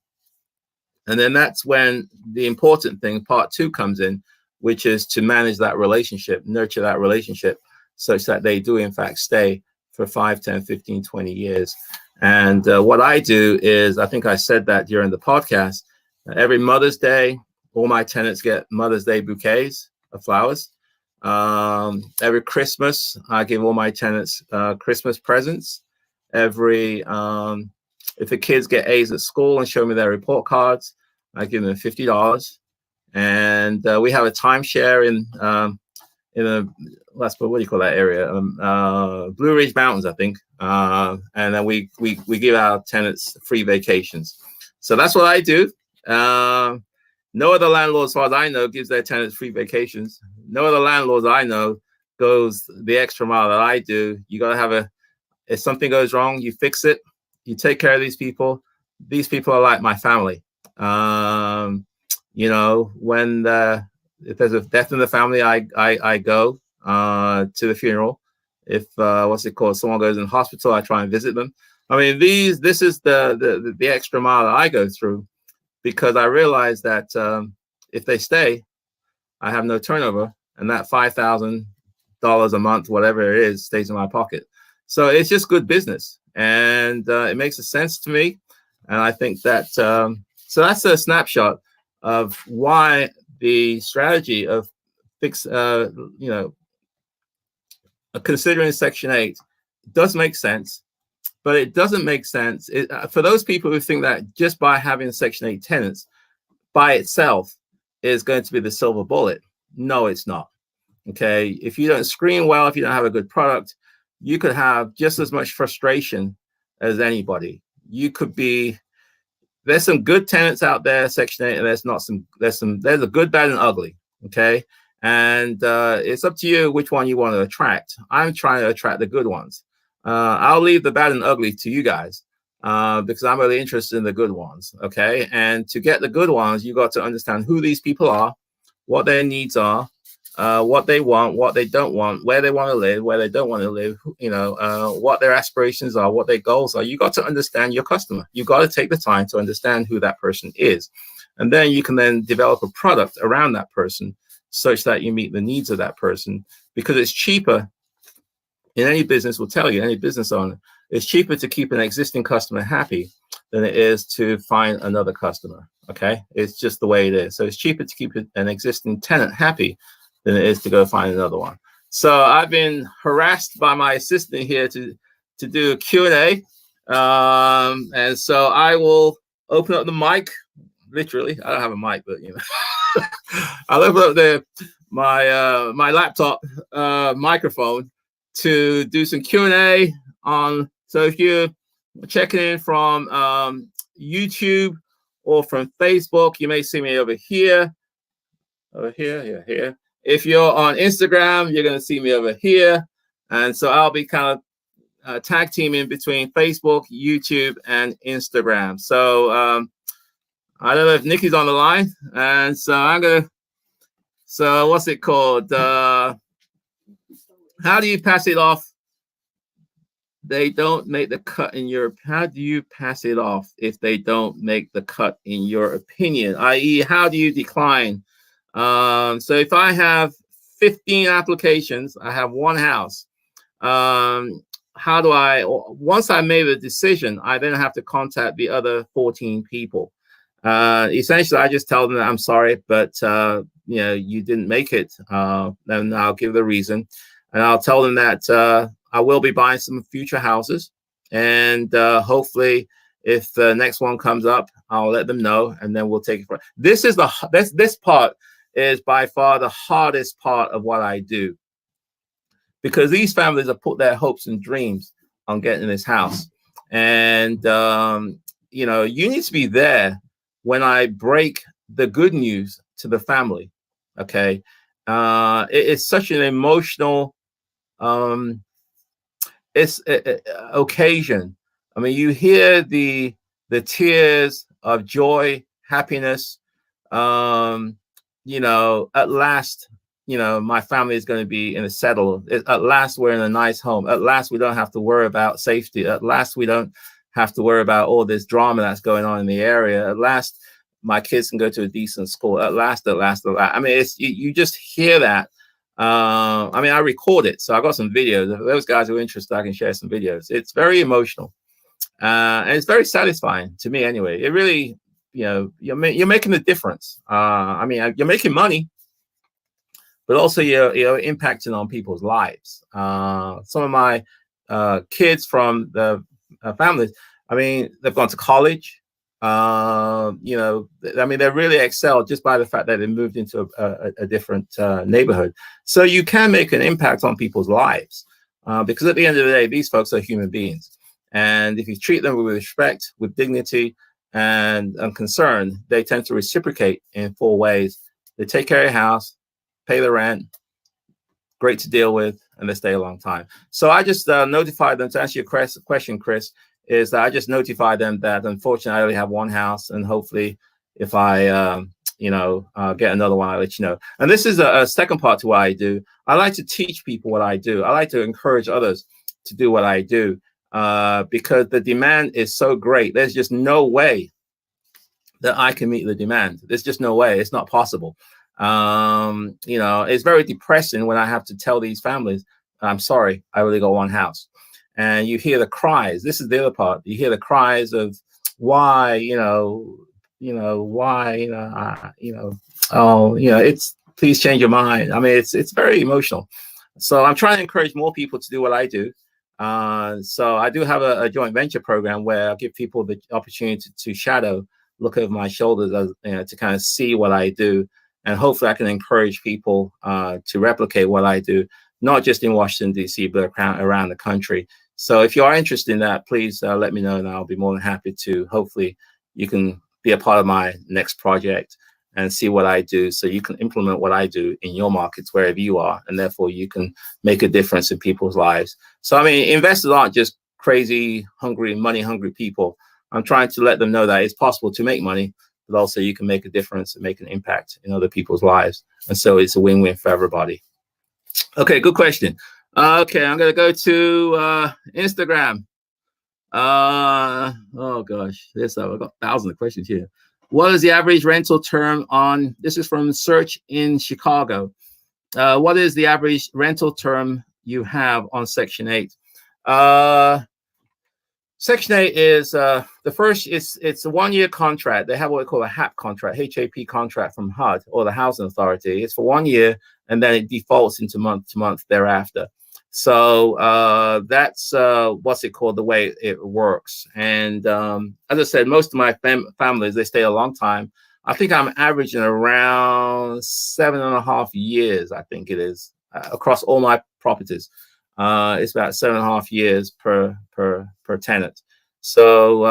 And then that's when the important thing, part 2, comes in, which is to manage that relationship, nurture that relationship such that they do, in fact, stay for 5, 10, 15, 20 years. And what I do is, I think I said that during the podcast, every Mother's Day, all my tenants get Mother's Day bouquets of flowers. Every Christmas, I give all my tenants Christmas presents. If the kids get A's at school and show me their report cards, I give them $50. And we have a timeshare in what do you call that area? Blue Ridge Mountains, I think. And then we give our tenants free vacations. So that's what I do. No other landlord, as far as I know, gives their tenants free vacations. No other landlords I know goes the extra mile that I do. You got to if something goes wrong, you fix it. You take care of these people. These people are like my family. If there's a death in the family, I go to the funeral. If someone goes in hospital, I try and visit them. I mean, this is the extra mile that I go through, because I realize that if they stay, I have no turnover, and that $5,000 a month, whatever it is, stays in my pocket. So it's just good business, and it makes sense to me. And I think that so that's a snapshot of why the strategy of considering Section 8 does make sense. But it doesn't make sense for those people who think that just by having Section 8 tenants by itself is going to be the silver bullet. No, it's not. Okay. If you don't screen well, if you don't have a good product, you could have just as much frustration as anybody. There's some good tenants out there, Section 8, and there's a good, bad, and ugly. Okay. And it's up to you which one you want to attract. I'm trying to attract the good ones. I'll leave the bad and ugly to you guys because I'm really interested in the good ones. Okay. And to get the good ones, you got to understand who these people are, what their needs are, what they want, what they don't want, where they want to live, where they don't want to live, what their aspirations are, what their goals are. You got to understand your customer. You got to take the time to understand who that person is. And then you can then develop a product around that person such that you meet the needs of that person, because it's cheaper. In any business will tell you, any business owner, it's cheaper to keep an existing customer happy than it is to find another customer. Okay. It's just the way it is. So it's cheaper to keep an existing tenant happy than it is to go find another one. So I've been harassed by my assistant here to do a Q&A. And so I will open up the mic. Literally, I don't have a mic, but I'll open up my laptop microphone to do some Q&A on. So if you're checking in from YouTube or from Facebook, you may see me over here. Here. If you're on Instagram, you're going to see me over here. And so I'll be kind of tag teaming between Facebook, YouTube, and Instagram. So I don't know if Nikki's on the line, and so I'm gonna. So what's it called? How do you pass it off? They don't make the cut in your. How do you pass it off if they don't make the cut in your opinion? I.e., how do you decline? So if I have 15 applications, I have one house. How do I? Once I made a decision, I then have to contact the other 14 people. Essentially, I just tell them that I'm sorry, but you didn't make it. Then I'll give the reason, and I'll tell them that I will be buying some future houses, and hopefully, if the next one comes up, I'll let them know, and then we'll take it from. This part is by far the hardest part of what I do, because these families have put their hopes and dreams on getting this house, and you need to be there when I break the good news to the family. Okay, it is such an emotional occasion. I mean, you hear the tears of joy, happiness. At last, my family is going to be in a settle. At last, we're in a nice home. At last, we don't have to worry about safety. At last, we don't have to worry about all this drama that's going on in the area. At last, my kids can go to a decent school. At last. I mean, you just hear that. I mean, I record it, so I got some videos. If those guys who are interested, I can share some videos. It's very emotional, and it's very satisfying to me. Anyway, it really, you're making a difference. I mean, you're making money, but also you're impacting on people's lives. Some of my kids from the families, I mean, they've gone to college. I mean, they really excel just by the fact that they moved into a different neighborhood. So you can make an impact on people's lives, because at the end of the day, these folks are human beings. And if you treat them with respect, with dignity, and concern, they tend to reciprocate in 4 ways. They take care of your house, pay the rent, great to deal with, and they stay a long time. So I just notified them, to answer your question, Chris, is that I just notified them that unfortunately I only have one house, and hopefully if I get another one, I'll let you know. And this is a second part to what I do. I like to teach people what I do. I like to encourage others to do what I do, because the demand is so great. There's just no way that I can meet the demand. There's just no way. It's not possible. It's very depressing when I have to tell these families, I'm sorry, I only got one house. And you hear the cries. This is the other part. You hear the cries of why, it's please change your mind. I mean, it's very emotional. So I'm trying to encourage more people to do what I do. So I do have a joint venture program where I give people the opportunity to shadow, look over my shoulders, to kind of see what I do. And hopefully I can encourage people to replicate what I do, not just in Washington, D.C., but around the country. So if you are interested in that, please let me know, and I'll be more than happy to. Hopefully you can be a part of my next project and see what I do, so you can implement what I do in your markets wherever you are, and therefore you can make a difference in people's lives. So, I mean, investors aren't just crazy, hungry, money-hungry people. I'm trying to let them know that it's possible to make money, but also you can make a difference and make an impact in other people's lives. And so it's a win-win for everybody. Okay, good question. Okay, I'm going to go to Instagram. Oh gosh, I've got thousands of questions here. What is the average rental term on, this is from Search in Chicago. What is the average rental term you have on Section 8? Section 8 is the first, it's a 1-year contract. They have what we call a HAP contract, HAP contract from HUD, or the Housing Authority. It's for 1 year, and then it defaults into month to month thereafter. So that's what's it called, the way it works. And as I said, most of my families, they stay a long time. I think I'm averaging around 7.5 years, I think it is, across all my properties. It's about 7.5 years per tenant. So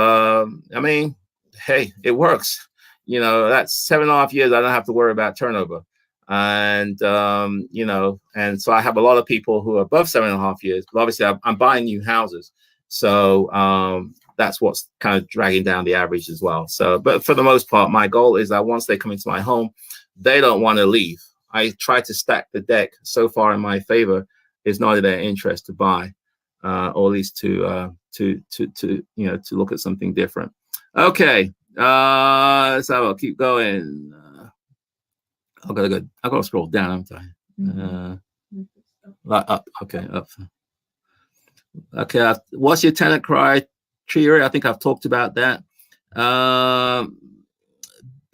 I mean, hey, it works. That's 7.5 years. I don't have to worry about turnover. And you know, and so I have a lot of people who are above 7.5 years, but obviously I'm buying new houses, so that's what's kind of dragging down the average as well. So, but for the most part, my goal is that once they come into my home, they don't want to leave. I try to stack the deck so far in my favor. It's not in their interest to buy, or at least to you know, to look at something different. Okay, so I'll keep going. I gotta scroll down, haven't I? Up, okay, up. Okay, what's your tenant criteria? I think I've talked about that.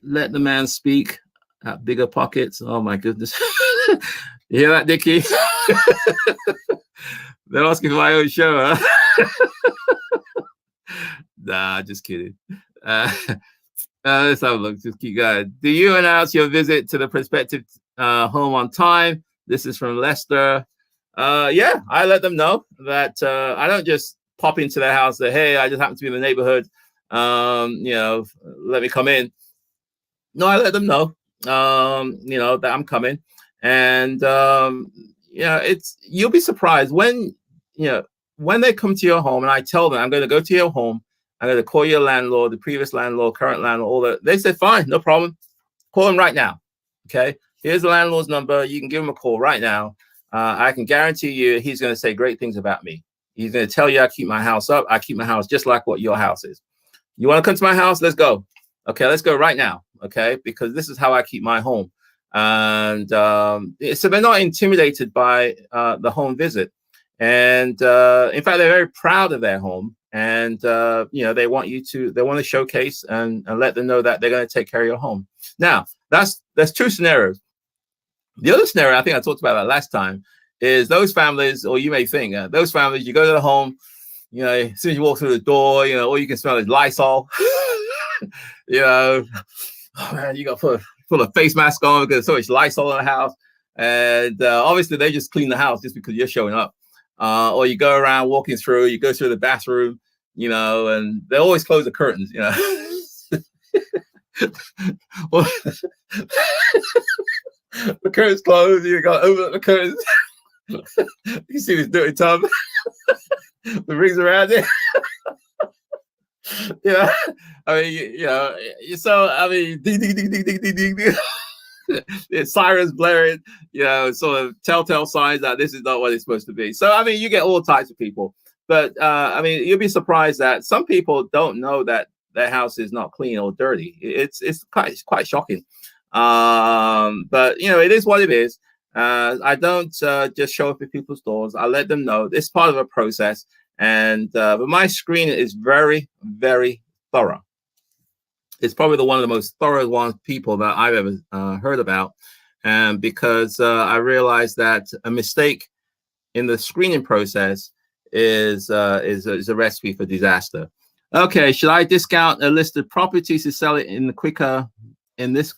Let the man speak. At bigger pockets. Oh my goodness. You hear that, Dickie? They're asking for my own show, huh? Nah, just kidding. Let's have a look. Just keep going. Do you announce your visit to the prospective home on time? This is from Lester. Yeah, I let them know that I don't just pop into their house and say, hey, I just happen to be in the neighborhood. You know, let me come in. No, I let them know, you know, that I'm coming. And, you know, you'll be surprised when, you know, when they come to your home and I tell them I'm going to go to your home, I'm going to call your landlord, the previous landlord, current landlord, all that. They said, fine, no problem. Call him right now. Okay. Here's the landlord's number. You can give him a call right now. I can guarantee you he's going to say great things about me. He's going to tell you I keep my house up. I keep my house just like what your house is. You want to come to my house? Let's go. Okay, let's go right now. Okay, because this is how I keep my home. And so they're not intimidated by the home visit. And in fact, they're very proud of their home. And you know, they want to showcase and let them know that they're going to take care of your home. Now, there's two scenarios. The other scenario, I think I talked about that last time, is those families, or you may think those families, you go to the home, you know, as soon as you walk through the door, you know, all you can smell is Lysol. You know, oh man, you got to put a face mask on because there's so much Lysol in the house. And obviously they just clean the house just because you're showing up. Or you go around walking through, you go through the bathroom, you know, and they always close the curtains, you know. Well, the curtains closed, you got to open the curtains. You see this dirty tub. The rings around it. Yeah, I mean, you know, so I mean, ding, ding, ding, ding, ding, ding, ding, ding. It's sirens blaring, you know, sort of telltale signs that this is not what it's supposed to be. So I mean, you get all types of people, but I mean, you'll be surprised that some people don't know that their house is not clean or dirty. It's quite shocking. But you know, it is what it is. I don't just show up at people's doors. I let them know it's part of a process. And but my screen is very, very thorough. It's probably one of the most thorough people that I've ever heard about. And because I realized that a mistake in the screening process is a recipe for disaster. Okay, should I discount a listed property to sell it in the quicker? In this,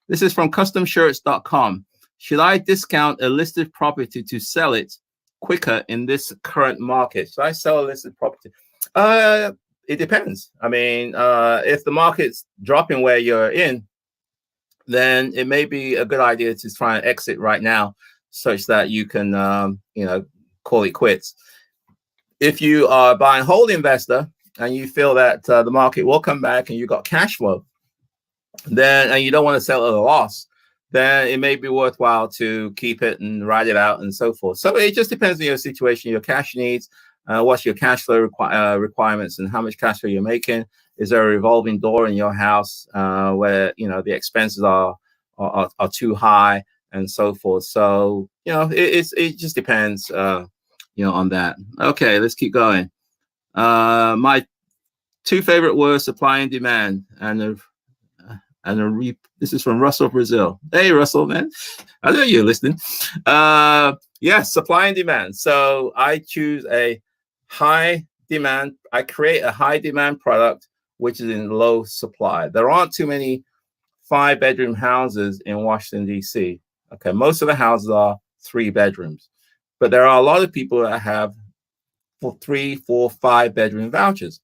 this is from customshirts.com. Should I discount a listed property to sell it quicker in this current market? Should I sell a listed property? It depends. I mean, if the market's dropping where you're in, then it may be a good idea to try and exit right now, such that you can, you know, call it quits. If you are a buy and hold investor and you feel that the market will come back and you've got cash flow, then and you don't want to sell at a loss, then it may be worthwhile to keep it and ride it out and so forth. So it just depends on your situation, your cash needs, what's your cash flow requirements, and how much cash flow you're making. Is there a revolving door in your house where, you know, the expenses are too high and so forth? So, you know, it just depends, you know, on that. Okay, let's keep going. My two favorite words: supply and demand, this is from Russell, Brazil. Hey, Russell, man. I know you're listening. Yes, supply and demand. So I choose a high demand. I create a high demand product, which is in low supply. There aren't too many 5-bedroom houses in Washington, D.C. Okay, most of the houses are 3 bedrooms. But there are a lot of people that have 3, 4, 5-bedroom vouchers,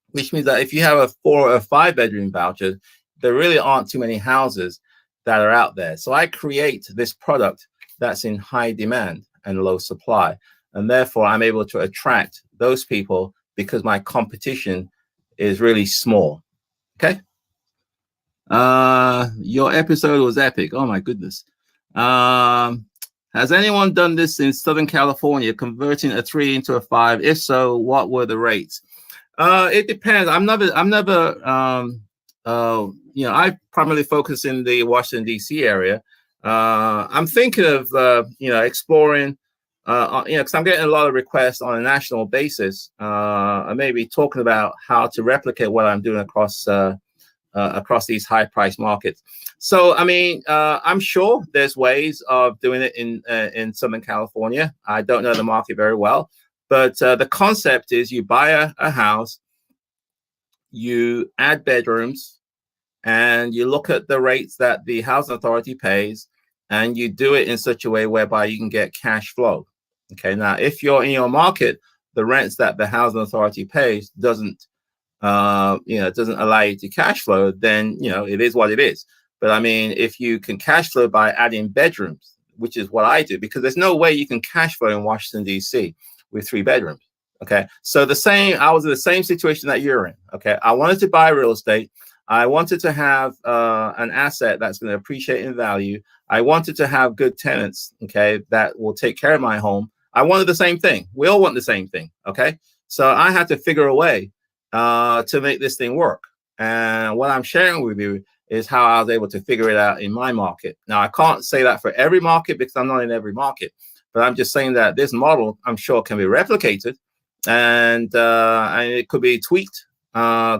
which means that if you have a 4 or 5-bedroom voucher, there really aren't too many houses that are out there. So I create this product that's in high demand and low supply. And therefore, I'm able to attract those people because my competition is really small. Okay. Your episode was epic. Oh, my goodness. Has anyone done this in Southern California, converting a 3 into a 5? If so, what were the rates? It depends. I'm never, I primarily focus in the Washington, D.C. area. I'm thinking of, exploring, because I'm getting a lot of requests on a national basis. I may be talking about how to replicate what I'm doing across these high price markets. So, I mean, I'm sure there's ways of doing it in Southern California. I don't know the market very well. But the concept is you buy a house, you add bedrooms, and you look at the rates that the housing authority pays, and you do it in such a way whereby you can get cash flow. Okay, now if you're in your market, the rents that the housing authority pays doesn't allow you to cash flow, then it is what it is. But I mean, if you can cash flow by adding bedrooms, which is what I do, because there's no way you can cash flow in Washington, D.C. with 3 bedrooms. Okay. So I was in the same situation that you're in. Okay. I wanted to buy real estate. I wanted to have an asset that's going to appreciate in value. I wanted to have good tenants, okay, that will take care of my home. I wanted the same thing. We all want the same thing. Okay. So I had to figure a way to make this thing work. And what I'm sharing with you is how I was able to figure it out in my market. Now, I can't say that for every market because I'm not in every market. But I'm just saying that this model, I'm sure, can be replicated, and it could be tweaked,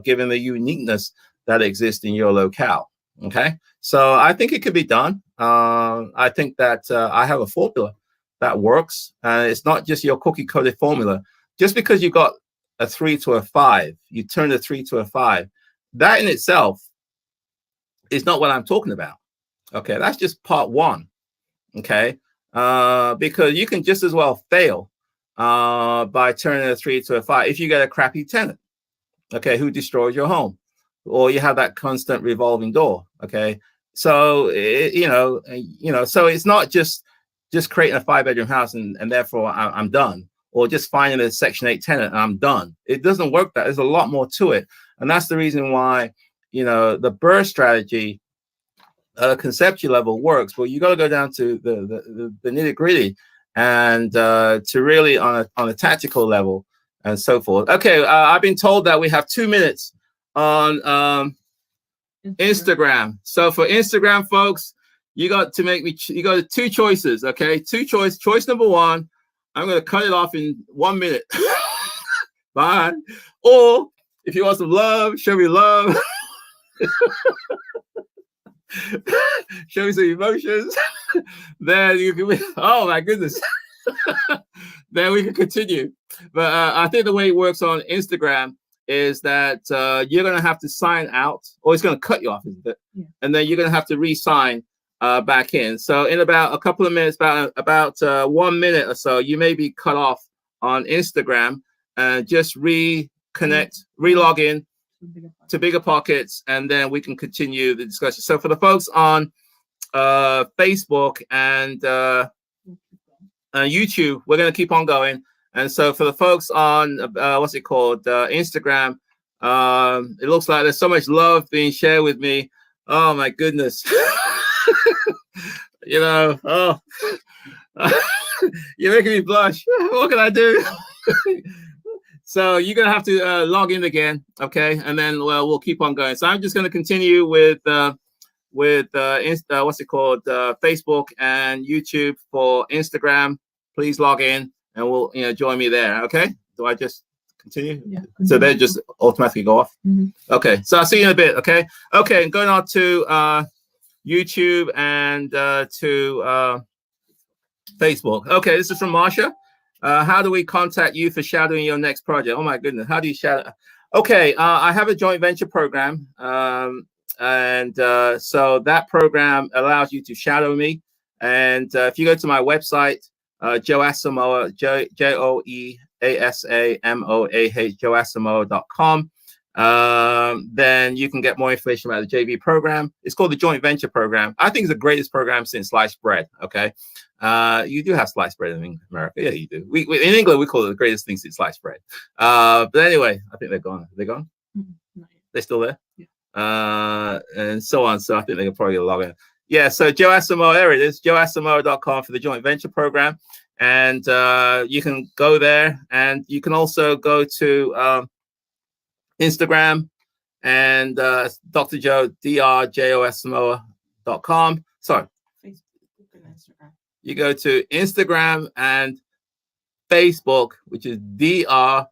given the uniqueness that exists in your locale. Okay, so I think it could be done. I think that I have a formula that works, and it's not just your cookie-cutter formula. Just because you got a 3 to a 5, you turn a 3 to a 5. That in itself is not what I'm talking about. Okay, that's just part one. Okay. Because you can just as well fail by turning a 3 to a 5 if you get a crappy tenant, okay, who destroys your home, or you have that constant revolving door. Okay, so so it's not just creating a 5-bedroom house and therefore I'm done, or just finding a Section 8 tenant and I'm done. It doesn't work that. There's a lot more to it, and that's the reason why the BRRRR strategy. Conceptual level works, but you got to go down to the nitty gritty and to really on a tactical level and so forth. Okay, I've been told that we have 2 minutes on Instagram. So for Instagram folks, you got 2 choices. Okay, choice number 1, I'm going to cut it off in 1 minute. Bye. Or if you want some love, show me love. Show me some emotions. Then you can. Oh my goodness. Then we can continue. But I think the way it works on Instagram is that you're going to have to sign out, or it's going to cut you off, isn't it? Yeah. And then you're going to have to re-sign back in. So in about a couple of minutes, about 1 minute or so, you may be cut off on Instagram, and just reconnect, re-log in to Bigger Pockets, and then we can continue the discussion. So for the folks on Facebook and YouTube, we're going to keep on going. And so for the folks on Instagram, it looks like there's so much love being shared with me. Oh my goodness. You're making me blush. What can I do? So you're going to have to log in again, okay? And then, we'll keep on going. So I'm just going to continue with Facebook and YouTube. For Instagram, please log in and we'll join me there, okay? Do I just continue? Yeah. So they just automatically go off? Mm-hmm. Okay, so I'll see you in a bit, okay? Okay, going on to YouTube and to Facebook. Okay, this is from Marsha. How do we contact you for shadowing your next project? Oh my goodness, how do you shadow? Okay, I have a joint venture program, and so that program allows you to shadow me. And if you go to my website, Joe Asamoah, JoeAsamoah, JoeAsamoah.com, then you can get more information about the JV program. It's called the Joint Venture Program. I think it's the greatest program since sliced bread. Okay. You do have sliced bread in America. Yeah, you do. We in England, we call it the greatest thing since sliced bread. But anyway, I think they're gone. They're gone? They're still there? Yeah. And so on. So I think they can probably log in. Yeah, so Joe Asamoah, there it is, joeasamoah.com for the Joint Venture Program. And you can go there, and you can also go to Instagram and Dr. Joe, drjoasamoah.com. Sorry. Facebook and Instagram. You go to Instagram and Facebook, which is Dr.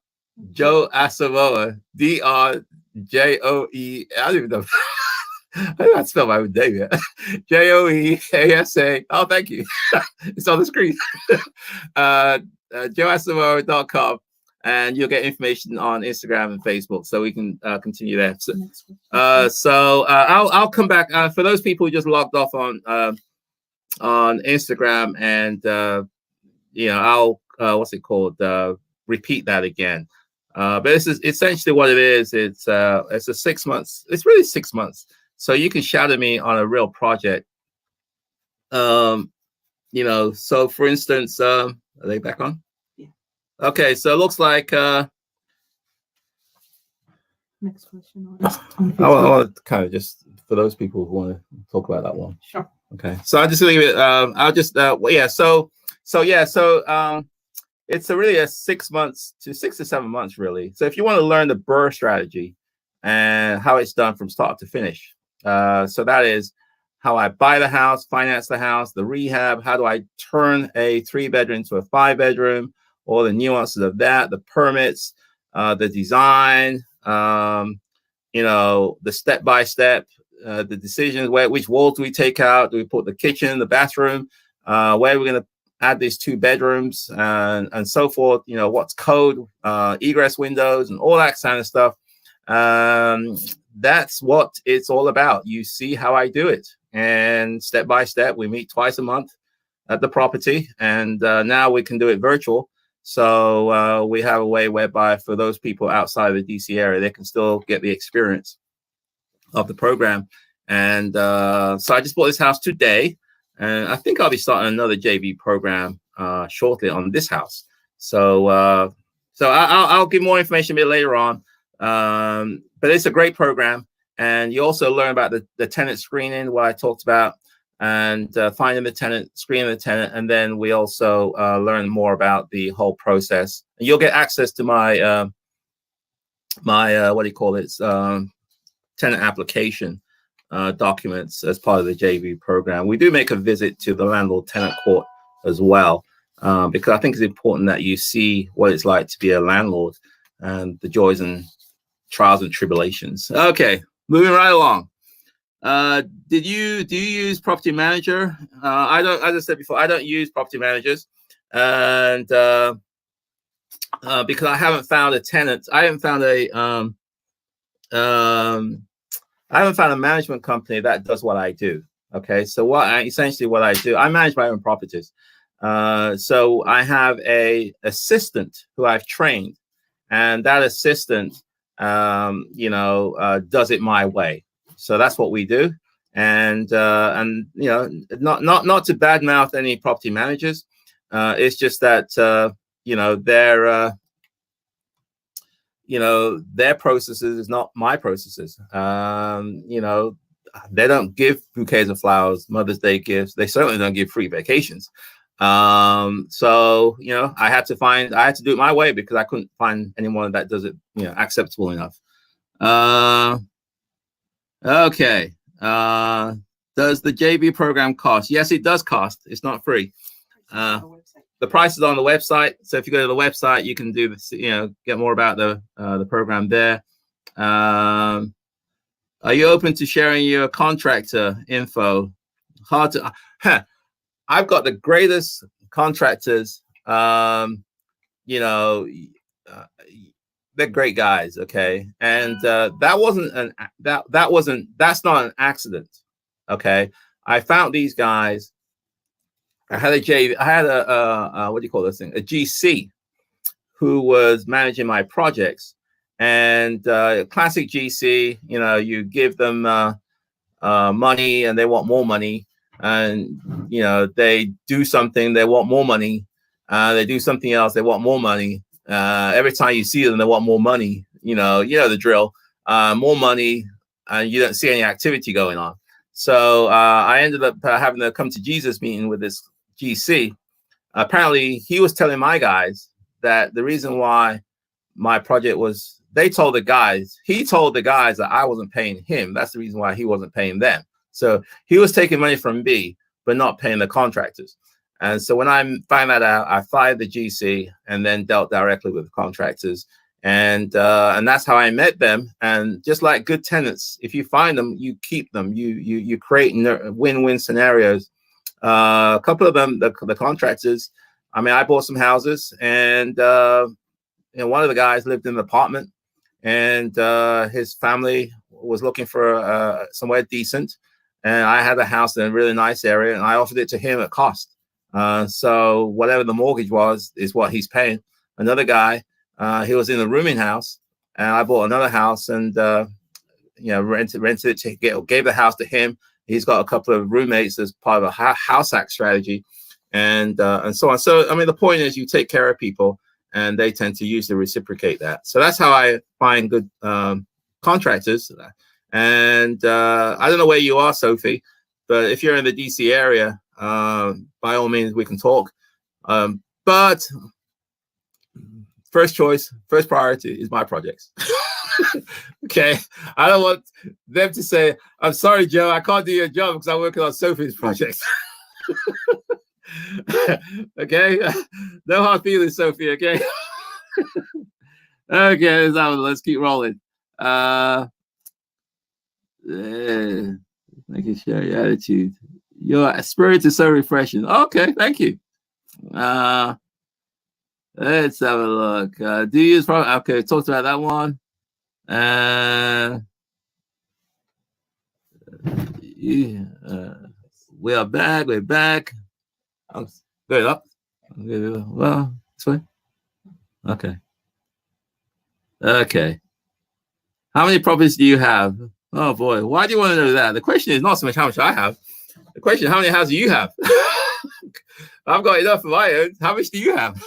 Joe Asamoah, Drjoe. I don't even know. I don't know how to spell my name yet. Joeasa. Oh, thank you. It's on the screen. joeasamoah.com. And you'll get information on Instagram and Facebook, so we can continue there. So, I'll come back for those people who just logged off on Instagram, and I'll what's it called? Repeat that again. But this is essentially what it is. It's a 6 months. It's really 6 months. So you can shadow me on a real project. So for instance, are they back on? Okay, so it looks like next question. I want to kind of just for those people who want to talk about that one. Sure. Okay, so I'll just leave it. I'll just it's really a 6 months to 6 to 7 months really. So if you want to learn the BRRRR strategy and how it's done from start to finish, so that is how I buy the house, finance the house, the rehab. How do I turn a 3-bedroom to a 5-bedroom? All the nuances of that, the permits, the design, the step-by-step, the decisions, which walls do we take out? Do we put the kitchen, the bathroom? Where are we going to add these 2 bedrooms and so forth? What's code, egress windows, and all that kind of stuff. That's what it's all about. You see how I do it. And step-by-step, we meet twice a month at the property. And now we can do it virtual. So we have a way whereby for those people outside of the DC area, they can still get the experience of the program. And so I just bought this house today, and I think I'll be starting another JV program shortly on this house. So I'll give more information a bit later on. But it's a great program, and you also learn about the tenant screening, what I talked about, and finding the tenant, screening the tenant, and then we also learn more about the whole process. And you'll get access to my what do you call it, tenant application documents as part of the JV program. We do make a visit to the landlord-tenant court as well, because I think it's important that you see what it's like to be a landlord and the joys and trials and tribulations. Okay, moving right along. Do you use Property Manager? I don't, as I said before, I don't use Property Managers, and because I haven't found a tenant, I haven't found a management company that does what I do. Okay, so essentially what I do, I manage my own properties. So I have a assistant who I've trained, and that assistant, does it my way. So that's what we do, and not to badmouth any property managers. It's just that their processes is not my processes. They don't give bouquets of flowers, Mother's Day gifts. They certainly don't give free vacations. So I had to do it my way because I couldn't find anyone that does it acceptable enough. Okay. Does the JV program cost? Yes, it does cost. It's not free. The price is on the website. So if you go to the website, you can do this, get more about the program there. Are you open to sharing your contractor info? Hard to. I've got the greatest contractors. They're great guys, okay, and that's not an accident, okay. I found these guys. I had a what do you call this thing? A GC who was managing my projects, And classic GC, you know, you give them money and they want more money, and you know, they do something, they want more money, they do something else, they want more money. Every time you see them, they want more money. You know the drill. More money, and you don't see any activity going on. So I ended up having to come to Jesus meeting with this GC. Apparently, he was telling my guys that the reason why my project was, he told the guys that I wasn't paying him. That's the reason why he wasn't paying them. So he was taking money from me, but not paying the contractors. And so when I found that out, I fired the GC and then dealt directly with the contractors. And that's how I met them. And just like good tenants, if you find them, you keep them. You create win-win scenarios. A couple of them, the contractors, I mean, I bought some houses, and one of the guys lived in an apartment, and his family was looking for somewhere decent, and I had a house in a really nice area, and I offered it to him at cost. So whatever the mortgage was is what he's paying. Another guy, he was in a rooming house, and I bought another house, and rented it gave the house to him. He's got a couple of roommates as part of a house hack strategy, and so on. So I mean, the point is, you take care of people, and they tend to usually reciprocate that. So that's how I find good contractors. And I don't know where you are, Sophie, but if you're in the DC area, by all means, we can talk. But first choice, first priority is my projects. Okay, I don't want them to say, "I'm sorry, Joe, I can't do your job because I'm working on Sophie's projects." Okay, no hard feelings, Sophie. Okay. Okay, let's keep rolling. Making sure your attitude, your spirit is so refreshing. Okay, thank you. Let's have a look. Do you use problem? Okay, talked about that one. We are back. We're back. Good up. Well, this way. Okay. Okay. How many properties do you have? Oh boy, why do you want to know that? The question is not so much how much I have. The question is how many houses do you have? I've got enough of my own. How much do you have?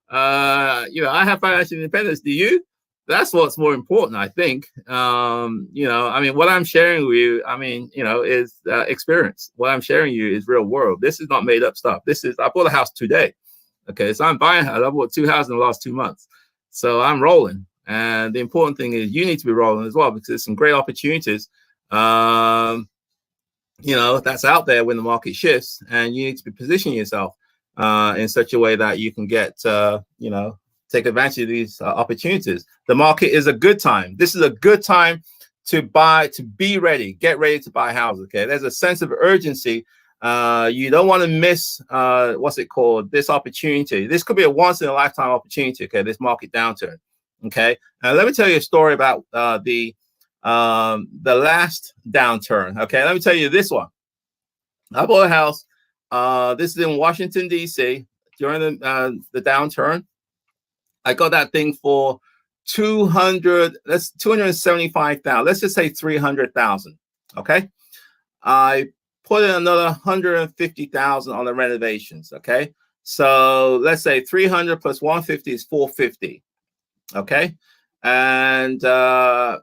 I have financial independence. Do you? That's what's more important, I think. I mean, what I'm sharing with you, is experience. What I'm sharing with you is real world. This is not made up stuff. I bought a house today. Okay, so I'm buying a house. I bought 2 houses in the last 2 months. So I'm rolling. And the important thing is you need to be rolling as well, because there's some great opportunities, that's out there when the market shifts, and you need to be positioning yourself in such a way that you can get, take advantage of these opportunities. The market is a good time. This is a good time to buy, to be ready, get ready to buy houses. Okay, there's a sense of urgency. You don't want to miss this opportunity. This could be a once in a lifetime opportunity. Okay, this market downturn. Okay, now let me tell you a story about the last downturn. Okay, let me tell you this one. I bought a house. This is in Washington D.C. during the downturn. I got that thing for $275,000. Let's just say $300,000. Okay, I put in another $150,000 on the renovations. Okay, so let's say 300 plus 150 is 450. Okay, and I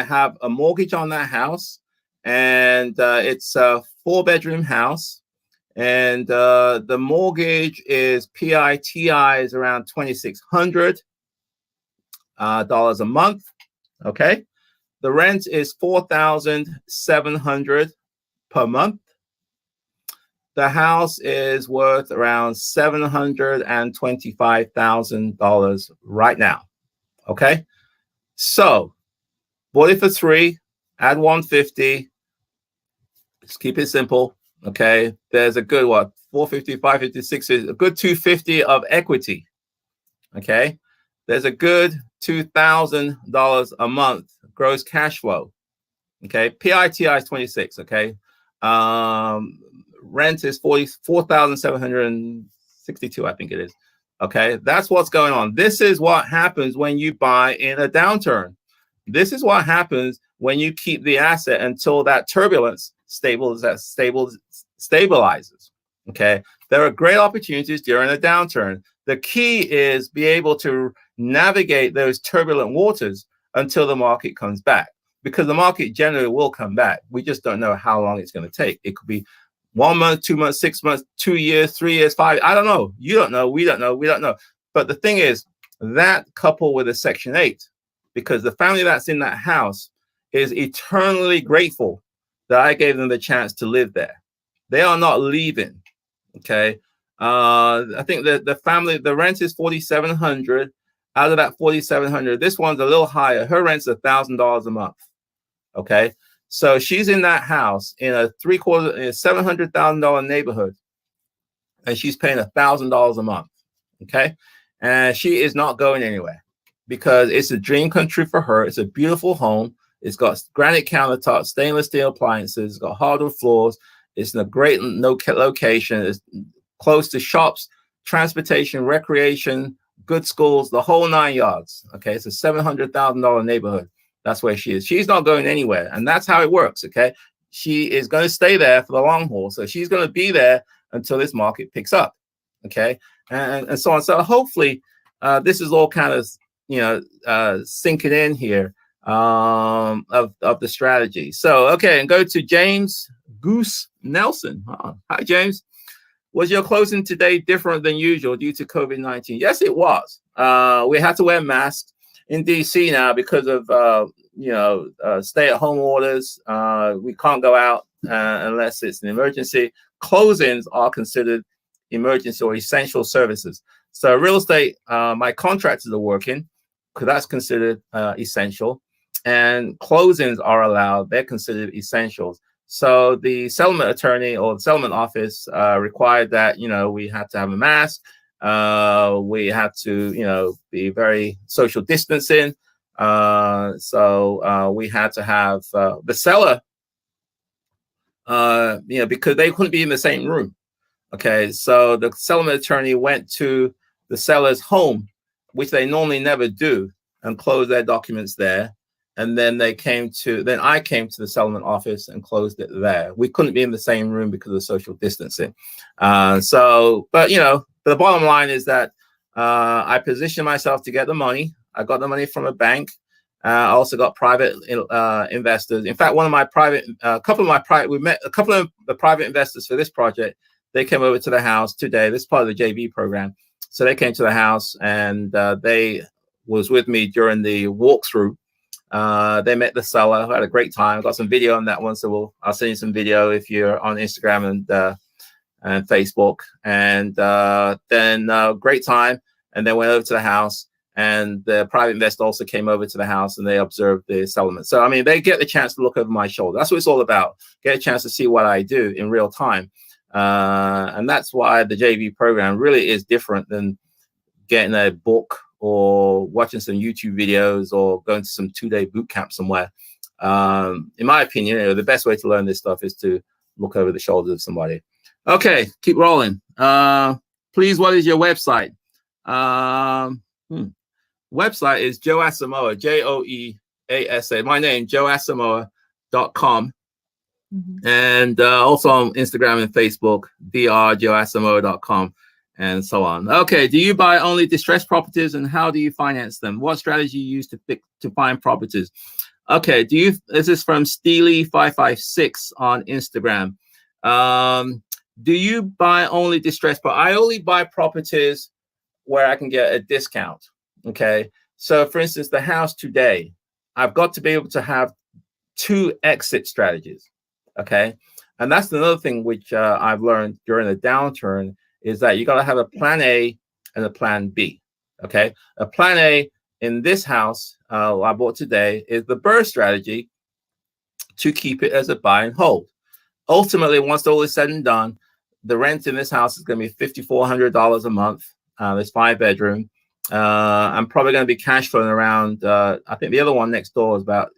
have a mortgage on that house, and it's a 4-bedroom house, and the mortgage is PITI is around $2,600 a month. Okay, the rent is $4,700 per month. The house is worth around $725,000 right now. Okay, so bought it for 3, add 150. Let's keep it simple. Okay, there's a good 450, 550, 650, a good 250 of equity. Okay, there's a good $2,000 a month gross cash flow. Okay, PITI is 26. Okay, rent is 44,762, I think it is. Okay, that's what's going on. This is what happens when you buy in a downturn. This is what happens when you keep the asset until that turbulence stabilizes. Okay, there are great opportunities during a downturn. The key is be able to navigate those turbulent waters until the market comes back, because the market generally will come back. We just don't know how long it's going to take. It could be 1 month, 2 months, 6 months, 2 years, 3 years, 5. I don't know. You don't know. We don't know. We don't know. But the thing is, that coupled with a Section 8, because the family that's in that house is eternally grateful that I gave them the chance to live there. They are not leaving. Okay. I think that the rent is $4,700. Out of that $4,700, this one's a little higher. Her rent's $1,000 a month. Okay. So she's in that house in a $700,000 neighborhood, and she's paying $1,000 a month. Okay. And she is not going anywhere because it's a dream country for her. It's a beautiful home. It's got granite countertops, stainless steel appliances, it's got hardwood floors. It's in a great location. It's close to shops, transportation, recreation, good schools, the whole 9 yards. Okay. It's a $700,000 neighborhood. That's where she is. She's not going anywhere. And that's how it works. Okay. She is going to stay there for the long haul. So she's going to be there until this market picks up. Okay. And so on. So hopefully this is all kind of, sinking in here of the strategy. So, okay. And go to James Goose Nelson. Hi, James. Was your closing today different than usual due to COVID-19? Yes, it was. We had to wear masks in DC now because of stay-at-home orders. We can't go out unless it's an emergency. Closings are considered emergency or essential services. So real estate, my contractors are working because that's considered essential, and closings are allowed. They're considered essentials. So the settlement attorney or the settlement office required that we had to have a mask. We had to, be very social distancing. So we had to have the seller, because they couldn't be in the same room. Okay. So the settlement attorney went to the seller's home, which they normally never do, and closed their documents there. And then I came to the settlement office and closed it there. We couldn't be in the same room because of social distancing. But the bottom line is that I positioned myself to get the money. I got the money from a bank. I also got private investors. In fact, we met a couple of the private investors for this project. They came over to the house today. This is part of the JV program. So they came to the house and they was with me during the walkthrough. They met the seller. I had a great time. Got some video on that one, so I'll send you some video if you're on Instagram and Facebook. And then great time. And then went over to the house, and the private investor also came over to the house and they observed the settlement. So I mean, they get the chance to look over my shoulder. That's what it's all about. Get a chance to see what I do in real time, and that's why the JV program really is different than getting a book or watching some YouTube videos or going to some 2-day boot camp somewhere. In my opinion, the best way to learn this stuff is to look over the shoulders of somebody. Okay, keep rolling. Please, what is your website? Website is Joe Asamoah, Joeasa. My name, joeasamoah.com. And also on Instagram and Facebook, drjoeasamoah.com. And so on. Okay, do you buy only distressed properties, and how do you finance them? What strategy you use to find properties? Okay, this is from Steely556 on Instagram. Do you buy only distressed properties? I only buy properties where I can get a discount. Okay, so for instance, the house today, I've got to be able to have 2 exit strategies. Okay, and that's another thing which I've learned during the downturn, is that you got to have a plan A and a plan B. Okay. A plan A in this house I bought today is the BRRRR strategy to keep it as a buy and hold. Ultimately, once all is said and done, the rent in this house is going to be $5,400 a month. There's 5 bedroom. I'm probably going to be cash flowing around, I think the other one next door is about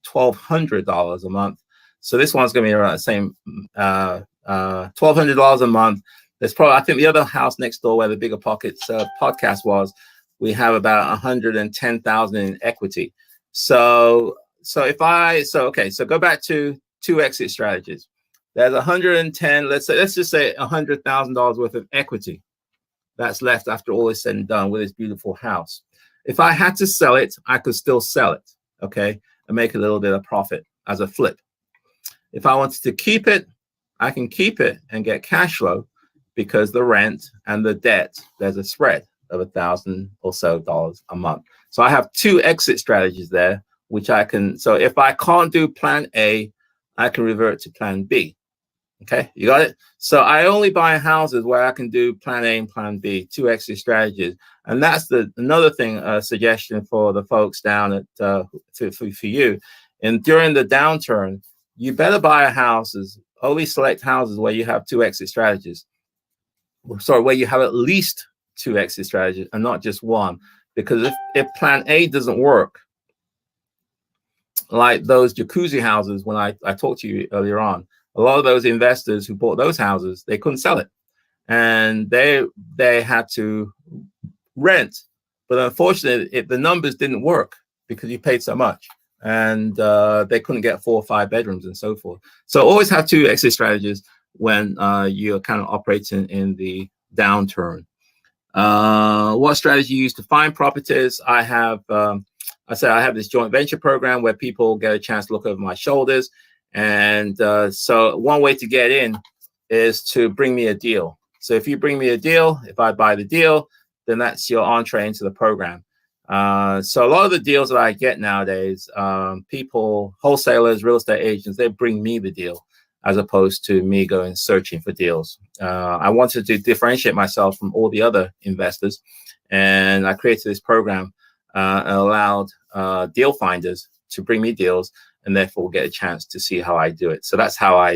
$1,200 a month. So this one's going to be around the same $1,200 a month. There's probably, I think the other house next door where the Bigger Pockets podcast was, we have about 110,000 in equity. So go back to 2 exit strategies. There's 110, let's just say $100,000 worth of equity that's left after all is said and done with this beautiful house. If I had to sell it, I could still sell it, okay, and make a little bit of profit as a flip. If I wanted to keep it, I can keep it and get cash flow, because the rent and the debt, there's a spread of $1,000 or so a month. So I have 2 exit strategies there, which I can, so if I can't do plan A, I can revert to plan B. Okay, you got it? So I only buy houses where I can do plan A and plan B, 2 exit strategies. And that's another thing, suggestion for the folks down at, for you. And during the downturn, you better buy houses, only select houses where you have 2 exit strategies. Sorry, where you have at least 2 exit strategies and not just one. Because if plan A doesn't work, like those jacuzzi houses, when I talked to you earlier on, a lot of those investors who bought those houses, they couldn't sell it. And they had to rent. But unfortunately, the numbers didn't work because you paid so much. And they couldn't get 4 or 5 bedrooms and so forth. So always have 2 exit strategies when you're kind of operating in the downturn. What strategy you use to find properties? I have this joint venture program where people get a chance to look over my shoulders. And so one way to get in is to bring me a deal. So if you bring me a deal, if I buy the deal, then that's your entree into the program. So a lot of the deals that I get nowadays, people, wholesalers, real estate agents, they bring me the deal as opposed to me going searching for deals. I wanted to differentiate myself from all the other investors, and I created this program and allowed deal finders to bring me deals, and therefore get a chance to see how I do it. So that's how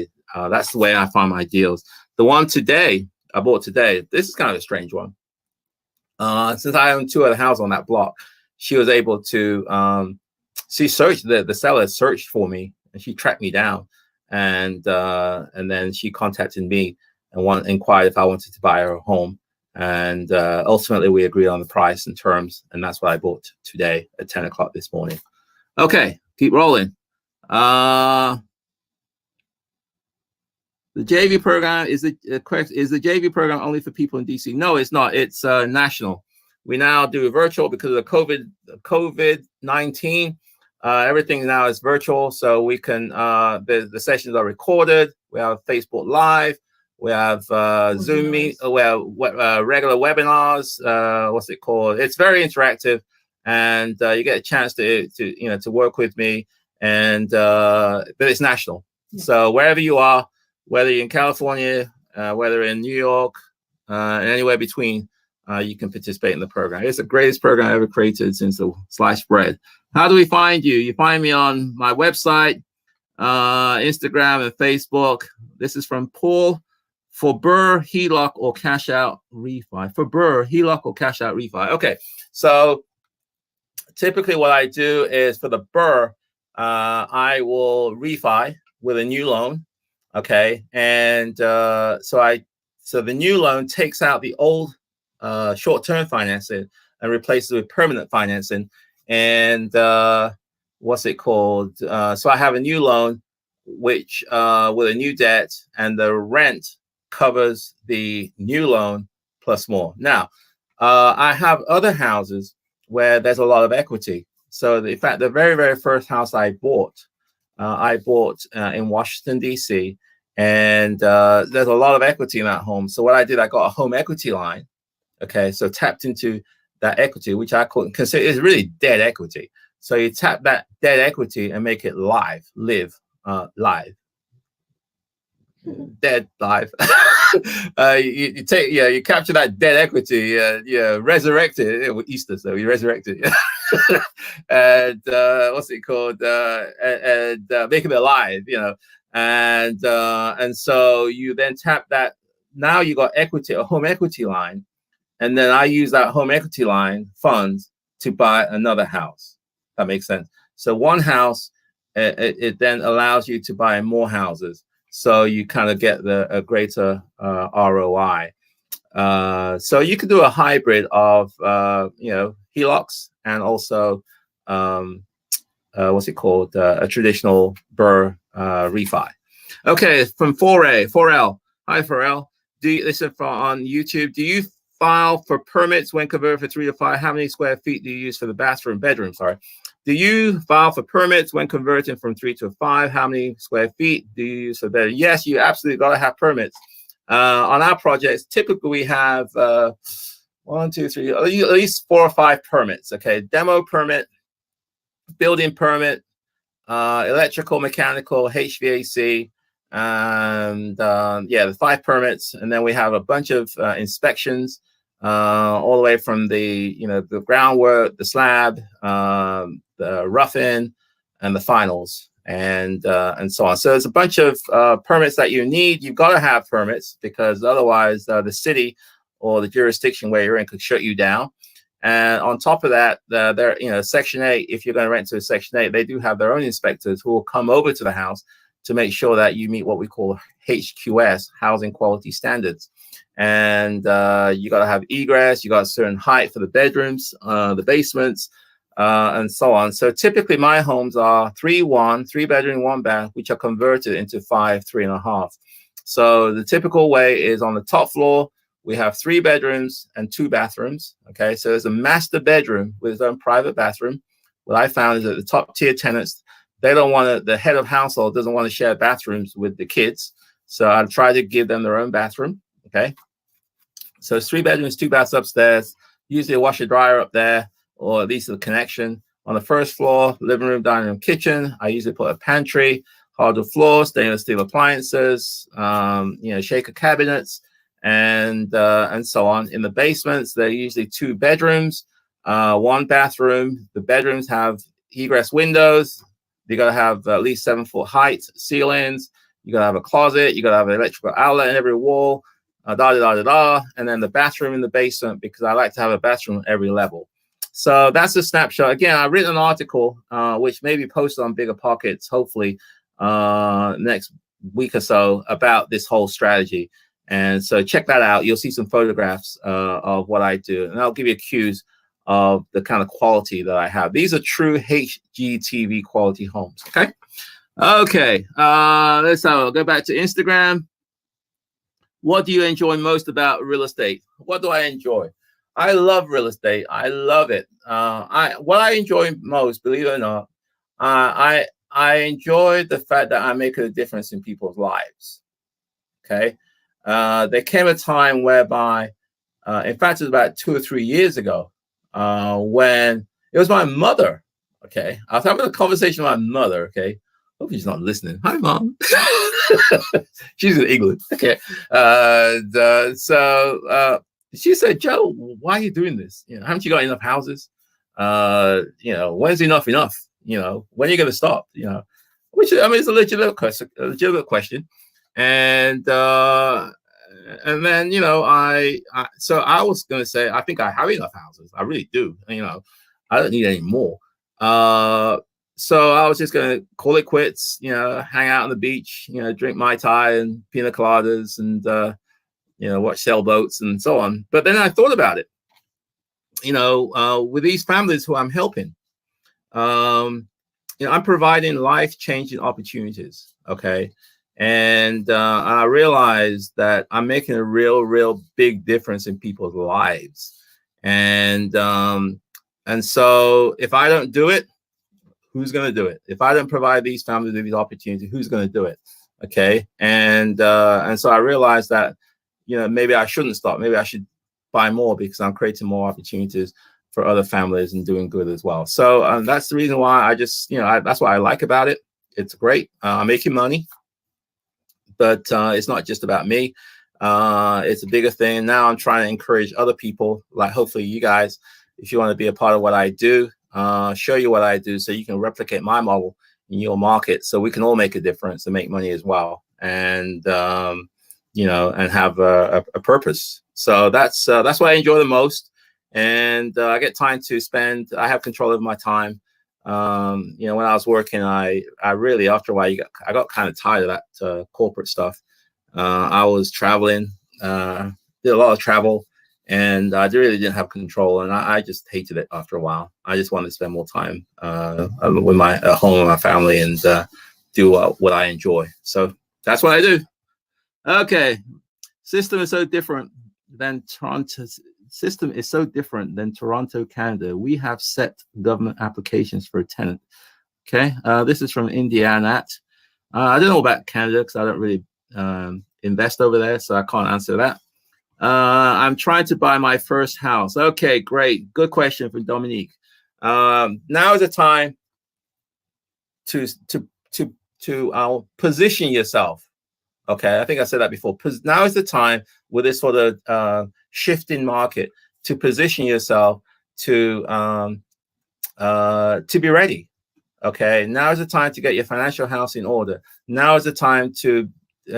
that's the way I find my deals. The one I bought today, this is kind of a strange one. Since I own 2 other houses on that block, she was able to, the seller searched for me and she tracked me down. And then she contacted me and inquired if I wanted to buy her a home. And ultimately we agreed on the price and terms. And that's what I bought today at 10 o'clock this morning. Okay, keep rolling. The JV program is the JV program only for people in DC? No, it's not. It's national. We now do virtual because of the COVID-19. Everything now is virtual, so we can. The sessions are recorded. We have Facebook Live. We have Zoom meet. We have regular webinars. What's it called? It's very interactive, and you get a chance to work with me. And but it's national. So wherever you are, whether you're in California, whether in New York, and anywhere between, you can participate in the program. It's the greatest program ever created since the sliced bread. How do we find you? You find me on my website, Instagram, and Facebook. This is from Paul. For Burr, HELOC, or cash out refi. For Burr, HELOC, or cash out refi. Okay, so typically what I do is for the Burr, I will refi with a new loan. Okay, and so the new loan takes out the old short-term financing and replaces it with permanent financing. And what's it called? So I have a new loan, which with a new debt, and the rent covers the new loan plus more. Now, I have other houses where there's a lot of equity. So in fact, the very, very first house I bought in Washington, D.C., and there's a lot of equity in that home. So what I did, I got a home equity line. Okay, so tapped into that equity, which I consider is really dead equity. So you tap that dead equity and make it live. Dead live. You capture that dead equity, resurrect it. Easter, so you resurrect it. And what's it called? And make it alive, and so you then tap that. Now you got equity, a home equity line, and then I use that home equity line funds to buy another house. That makes sense. So one house, it then allows you to buy more houses. so you kind of get a greater ROI. So you could do a hybrid of HELOCs and also what's it called, a traditional BRRRR refi. Okay, from 4L. Hi, 4L. This is on YouTube. Do you file for permits when converted from 3 to 5? How many square feet do you use for the bathroom, bedroom? Sorry. Do you file for permits when converting from 3 to 5? How many square feet do you use for bedroom? Yes, you absolutely got to have permits. On our projects, typically we have 1, 2, 3, at least 4 or 5 permits. Okay, demo permit, building permit, electrical, mechanical, HVAC, and the 5 permits. And then we have a bunch of inspections, all the way from the groundwork, the slab, the rough-in, and the finals, and so on. So there's a bunch of permits that you need. You've got to have permits, because otherwise the city or the jurisdiction where you're in could shut you down. And on top of that, Section 8, if you're going to rent to a Section 8, they do have their own inspectors who will come over to the house to make sure that you meet what we call HQS, housing quality standards. And you got to have egress, you got a certain height for the bedrooms, the basements, and so on. So typically my homes are 3 bedroom, 1 bath, which are converted into 5 3.5. So the typical way is on the top floor, we have 3 bedrooms and 2 bathrooms. Okay, so there's a master bedroom with its own private bathroom. What I found is that the top tier tenants, they don't want to, the head of household doesn't want to share bathrooms with the kids. So I try to give them their own bathroom. Okay, so it's 3 bedrooms, 2 baths upstairs, usually a washer dryer up there, or at least a connection. On the first floor, living room, dining room, kitchen. I usually put a pantry, hardwood floor, stainless steel appliances, shaker cabinets, and so on. In the basements, they're usually 2 bedrooms, 1 bathroom. The bedrooms have egress windows. You got to have at least 7-foot height ceilings. You got to have a closet. You got to have an electrical outlet in every wall. And then the bathroom in the basement, because I like to have a bathroom at every level. So that's a snapshot. Again, I've written an article which may be posted on Bigger Pockets, hopefully next week or so, about this whole strategy. And so check that out. You'll see some photographs of what I do, and I'll give you cues of the kind of quality that I have. These are true HGTV quality homes. Okay. Let's go back to Instagram. What do you enjoy most about real estate? What do I enjoy? I love real estate. I love it. What I enjoy most, believe it or not, I enjoy the fact that I make a difference in people's lives. Okay. There came a time whereby, in fact, it was about 2 or 3 years ago, when it was my mother. Okay. I was having a conversation with my mother. Okay. Hope she's not listening. Hi, Mom. She's in England. Okay. So she said, Joe, why are you doing this? Haven't you got enough houses? When's enough? When are you going to stop? Which, I mean, it's a legitimate question. And then, so I was going to say, I think I have enough houses. I really do. I don't need any more. So I was just going to call it quits, hang out on the beach, drink Mai Tai and pina coladas and, watch sailboats and so on. But then I thought about it, with these families who I'm helping, I'm providing life-changing opportunities. Okay. And I realized that I'm making a real big difference in people's lives. And so if I don't do it, who's going to do it? If I don't provide these families with these opportunities, who's going to do it? Okay. And so I realized that, maybe I shouldn't stop. Maybe I should buy more, because I'm creating more opportunities for other families and doing good as well. So that's the reason why I just, that's what I like about it. It's great. I'm making money, but it's not just about me. It's a bigger thing. Now I'm trying to encourage other people, like hopefully you guys, if you want to be a part of what I do, show you what I do so you can replicate my model in your market, so we can all make a difference and make money as well. And, and have a purpose. So that's what I enjoy the most. And I get time to spend. I have control over my time. You know, when I was working, I really, after a while, I got kind of tired of that corporate stuff. I was traveling, did a lot of travel, and I really didn't have control, and I just hated it after a while. I just wanted to spend more time with at home with my family and do what I enjoy. So that's what I do. Okay, system is so different than Toronto's. System is so different than Toronto, Canada. We have set government applications for a tenant. Okay, this is from Indiana. I don't know about Canada because I don't really invest over there, so I can't answer that. I'm trying to buy my first house. Okay, great. Good question from Dominique. Now is the time to position yourself. Okay, I think I said that before. Now is the time with this sort of shifting market to position yourself to be ready. Okay, now is the time to get your financial house in order. Now is the time to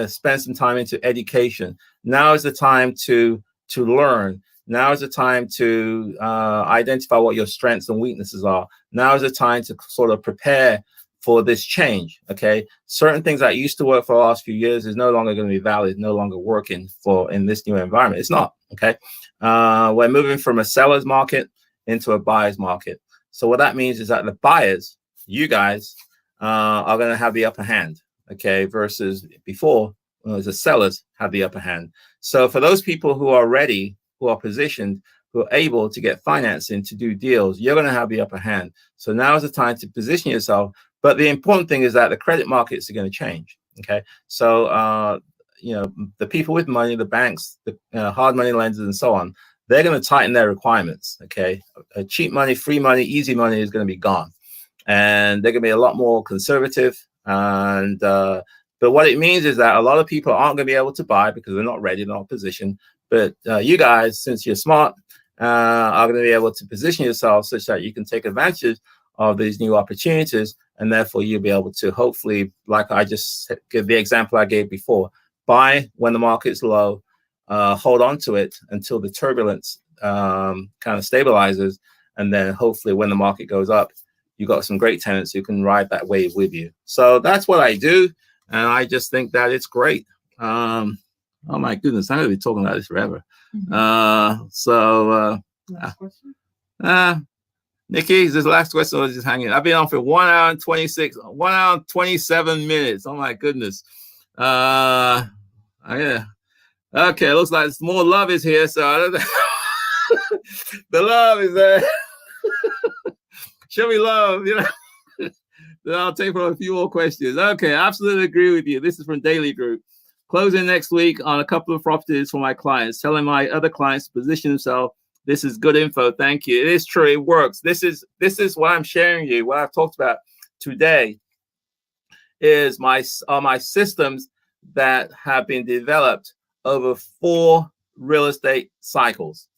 spend some time into education. Now is the time to learn. Now is the time to identify what your strengths and weaknesses are. Now is the time to sort of prepare for this change. Okay, certain things that used to work for the last few years is no longer going to be valid, no longer working in this new environment. It's not. Okay, we're moving from a seller's market into a buyer's market. So what that means is that the buyers, you guys, are going to have the upper hand. Okay, versus before, the sellers had the upper hand. So for those people who are ready, who are positioned, who are able to get financing to do deals, you're going to have the upper hand. So now is the time to position yourself. But the important thing is that the credit markets are going to change. Okay, so you know, the people with money, the banks, the hard money lenders, and so on, they're going to tighten their requirements. Okay, cheap money, free money, easy money is going to be gone, and they're going to be a lot more conservative. And but what it means is that a lot of people aren't going to be able to buy because they're not ready, they're not positioned. But you guys, since you're smart, are going to be able to position yourself such that you can take advantage of these new opportunities, and therefore you'll be able to hopefully, like I just give the example I gave before, buy when the market's low, hold on to it until the turbulence kind of stabilizes, and then hopefully when the market goes up, you got some great tenants who can ride that wave with you. So that's what I do, and I just think that it's great. Oh my goodness, I'm going to be talking about this forever. Last question? Nikki, this last question was just hanging. I've been on for 1 hour and 27 minutes. Oh my goodness. Yeah. Okay, looks like more love is here, so I don't know. The love is there. Show me love, you know. Then I'll take for a few more questions. Okay, I absolutely agree with you. This is from Daily Group. Closing next week on a couple of properties for my clients, telling my other clients to position themselves. This is good info. Thank you. It is true. It works. This is what I'm sharing you. What I've talked about today is my systems that have been developed over 4 real estate cycles.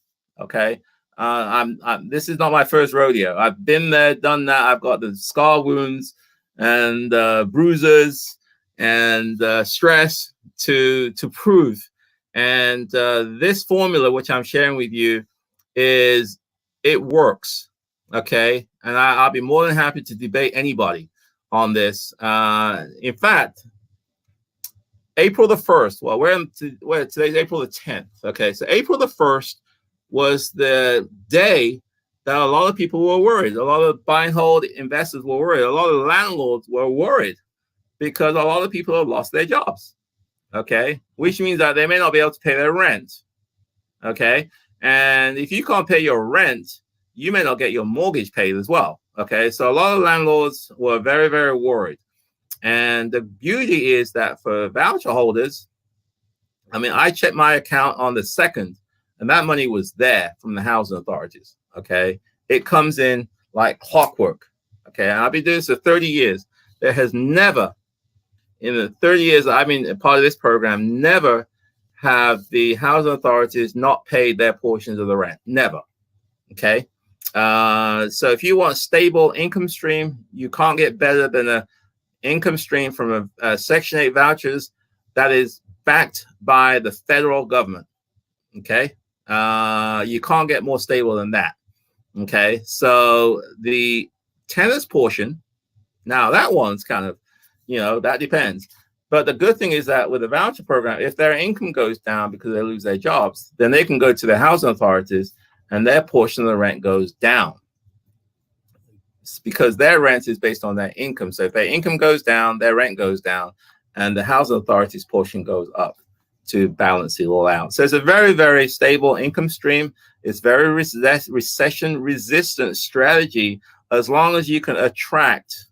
Okay. This is not my first rodeo. I've been there, done that. I've got the scar wounds and bruises and stress to prove. And this formula, which I'm sharing with you, it works. Okay, and I'll be more than happy to debate anybody on this. In fact, April the 1st, well, today's April the 10th. Okay, so April the 1st was the day that a lot of people were worried. A lot of buy and hold investors were worried. A lot of landlords were worried because a lot of people have lost their jobs. Okay, which means that they may not be able to pay their rent. Okay, and if you can't pay your rent, you may not get your mortgage paid as well. Okay, so a lot of landlords were very, very worried. And the beauty is that for voucher holders, I mean, I checked my account on the 2nd, and that money was there from the housing authorities. Okay, it comes in like clockwork. Okay, and I've been doing this for 30 years. There has never, in the 30 years that I've been a part of this program, never have the housing authorities not paid their portions of the rent. Never. Okay. So if you want a stable income stream, you can't get better than a income stream from a Section 8 vouchers that is backed by the federal government. Okay. You can't get more stable than that. Okay. So the tenant's portion, now that one's kind of, that depends. But the good thing is that with the voucher program, if their income goes down because they lose their jobs, then they can go to the housing authorities and their portion of the rent goes down. It's because their rent is based on their income. So if their income goes down, their rent goes down, and the housing authorities portion goes up to balance it all out. So it's a very, very stable income stream. It's very recession-resistant strategy as long as you can attract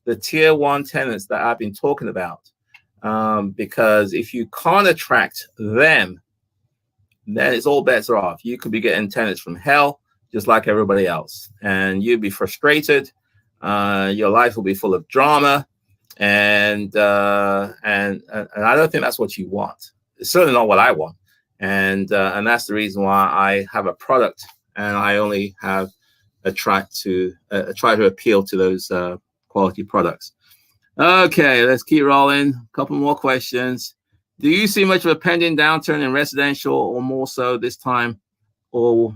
the tier 1 tenants that I've been talking about. Because if you can't attract them, then it's all bets are off. You could be getting tenants from hell, just like everybody else. And you'd be frustrated. Your life will be full of drama. And I don't think that's what you want. It's certainly not what I want. And that's the reason why I have a product and I only have try to appeal to those quality products. Okay, let's keep rolling. A couple more questions. Do you see much of a pending downturn in residential, or more so this time? Or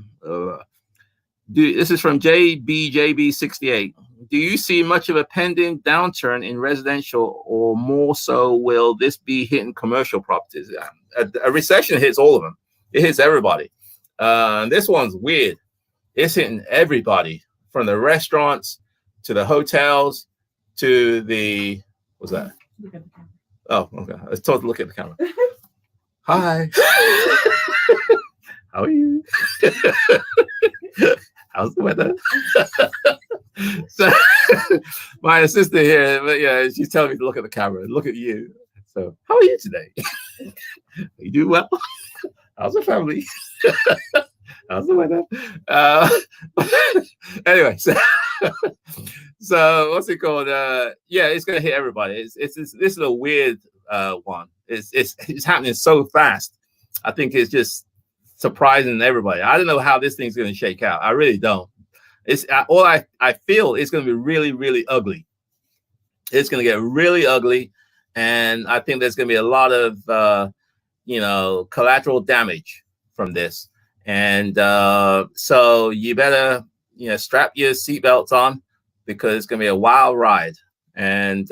this is from JBJB68. Do you see much of a pending downturn in residential, or more so will this be hitting commercial properties? A recession hits all of them. It hits everybody. This one's weird. It's hitting everybody, from the restaurants to the hotels to the, what's that? Oh, okay. Let's talk. Look at the camera. Hi. How are you? How's the weather? So my assistant here, yeah, she's telling me to look at the camera. Look at you. So how are you today? You do well? How's the family? How's the weather? Anyway, so what's it called? Yeah, it's gonna hit everybody. This is a weird one. It's happening so fast. I think it's just surprising everybody. I don't know how this thing's gonna shake out. I really don't. It's all I feel it's gonna be really, really ugly. It's gonna get really ugly, and I think there's gonna be a lot of collateral damage from this. And so you better strap your seatbelts on, because it's gonna be a wild ride. And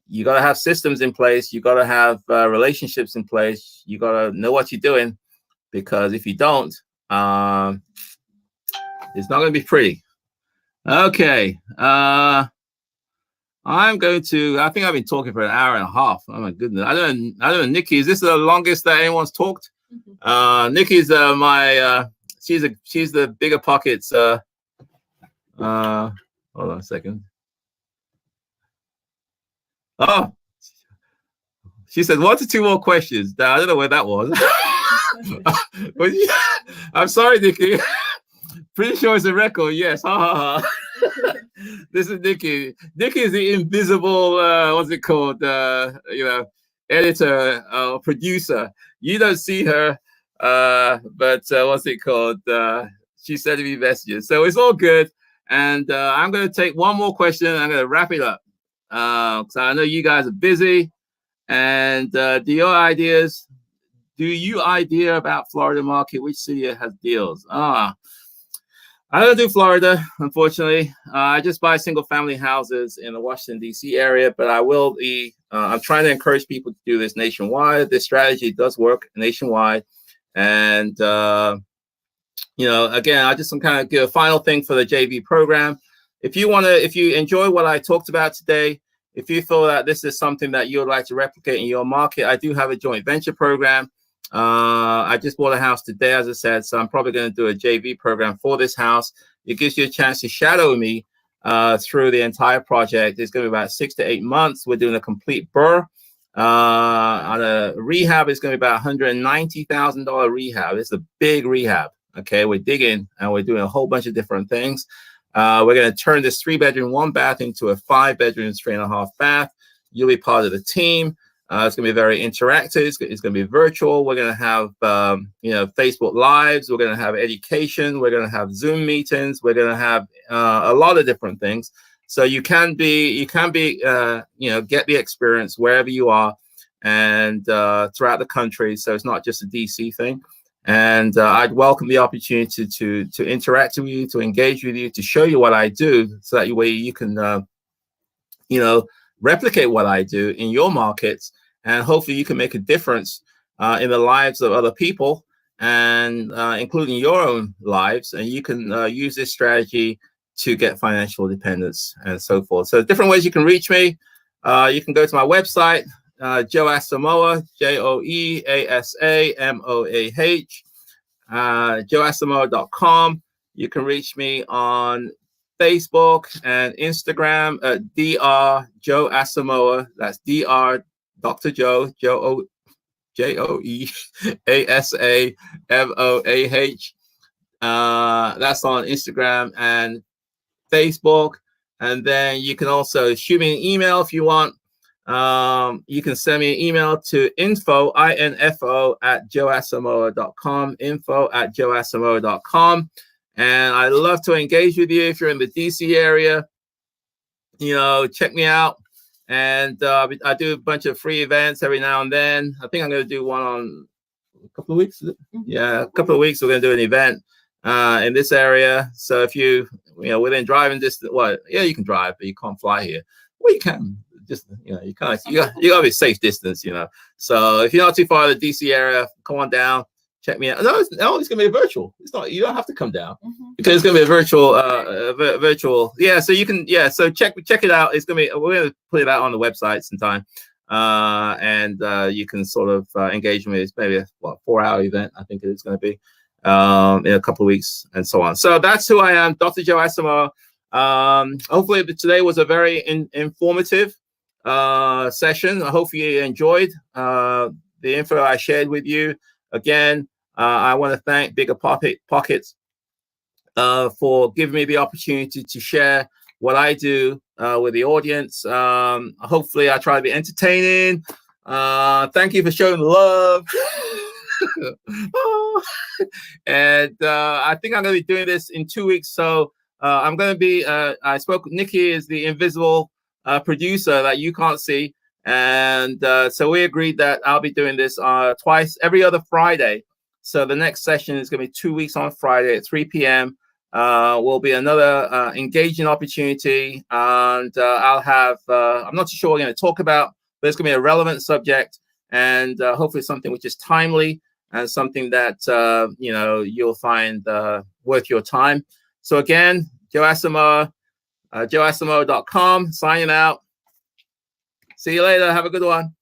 you got to have systems in place. You got to have relationships in place. You got to know what you're doing, because if you don't, it's not going to be pretty. Okay. I'm going to, I think I've been talking for an hour and a half. Oh my goodness. I don't know, Nikki, is this the longest that anyone's talked? Nikki's she's the Bigger Pockets. Hold on a second. Oh, she said 1 to 2 more questions. I don't know where that was. I'm sorry, Nikki. Pretty sure it's a record. Yes. Ha ha ha. This is Nikki. Nikki is the invisible, what's it called? Editor or producer. You don't see her, but what's it called? She sent me messages. So it's all good. And I'm going to take one more question. And I'm going to wrap it up. Because I know you guys are busy. And do you idea about Florida market? Which city has deals? I don't do Florida, unfortunately. I just buy single family houses in the Washington, D.C. area, but I will be, I'm trying to encourage people to do this nationwide. This strategy does work nationwide. And, again, I just kind of give a final thing for the JV program. If you enjoy what I talked about today, if you feel that this is something that you would like to replicate in your market, I do have a joint venture program. I just bought a house today, as I said, so I'm probably going to do a JV program for this house. It gives you a chance to shadow me through the entire project. It's going to be about 6 to 8 months. We're doing a complete BRRRR. On a rehab, it's going to be about $190,000 rehab. It's a big rehab. Okay, we're digging and we're doing a whole bunch of different things. We're going to turn this 3-bedroom, 1-bath into a 5-bedroom, 3.5 bath. You'll be part of the team. It's going to be very interactive. It's going to be virtual. We're going to have, Facebook Lives. We're going to have education. We're going to have Zoom meetings. We're going to have a lot of different things. So you can get the experience wherever you are and throughout the country. So it's not just a DC thing. And I'd welcome the opportunity to interact with you, to engage with you, to show you what I do, so that way you can, replicate what I do in your markets, and hopefully you can make a difference in the lives of other people, and including your own lives, and you can use this strategy to get financial independence and so forth. So different ways you can reach me. You can go to my website, Joe Asamoah, JoeAsamoah, joeasamoah.com. You can reach me on Facebook and Instagram at Dr. Joe Asamoah. That's Dr. Dr. Joe, Joeasamoah. That's on Instagram and Facebook. And then you can also shoot me an email if you want. You can send me an email to info at joeasamoah.com, info at joeasamoah.com. And I love to engage with you. If you're in the DC area, check me out. And I do a bunch of free events every now and then. I think I'm going to do one on a couple of weeks. Yeah, a couple of weeks. We're going to do an event in this area. So if you within driving distance, you can drive, but you can't fly here. Well, you can. Just you got to be safe distance. So if you're not too far in the DC area, come on down. Check me out. No, it's going to be a virtual. It's not. You don't have to come down because it's going to be a virtual. Virtual. Yeah. So you can. Yeah. So check it out. It's going to be. We're going to put it out on the website sometime, and you can sort of engage with me. It's maybe a 4-hour event. I think it's going to be in a couple of weeks and so on. So that's who I am, Dr. Joe Asamoah. Hopefully today was a very informative session. I hope you enjoyed the info I shared with you. Again, I want to thank Bigger Pockets for giving me the opportunity to share what I do with the audience. Hopefully I try to be entertaining. Thank you for showing love. And I think I'm going to be doing this in 2 weeks. So I'm going to be, I spoke with Nikki, is the invisible producer that you can't see. And so we agreed that I'll be doing this twice, every other Friday. So the next session is going to be 2 weeks on Friday at 3 p.m. Will be another engaging opportunity. And I'll have, I'm not too sure what we're going to talk about, but it's going to be a relevant subject, and hopefully something which is timely and something that, you'll find worth your time. So again, Joe Asamoah, joeasamoah.com, signing out. See you later. Have a good one.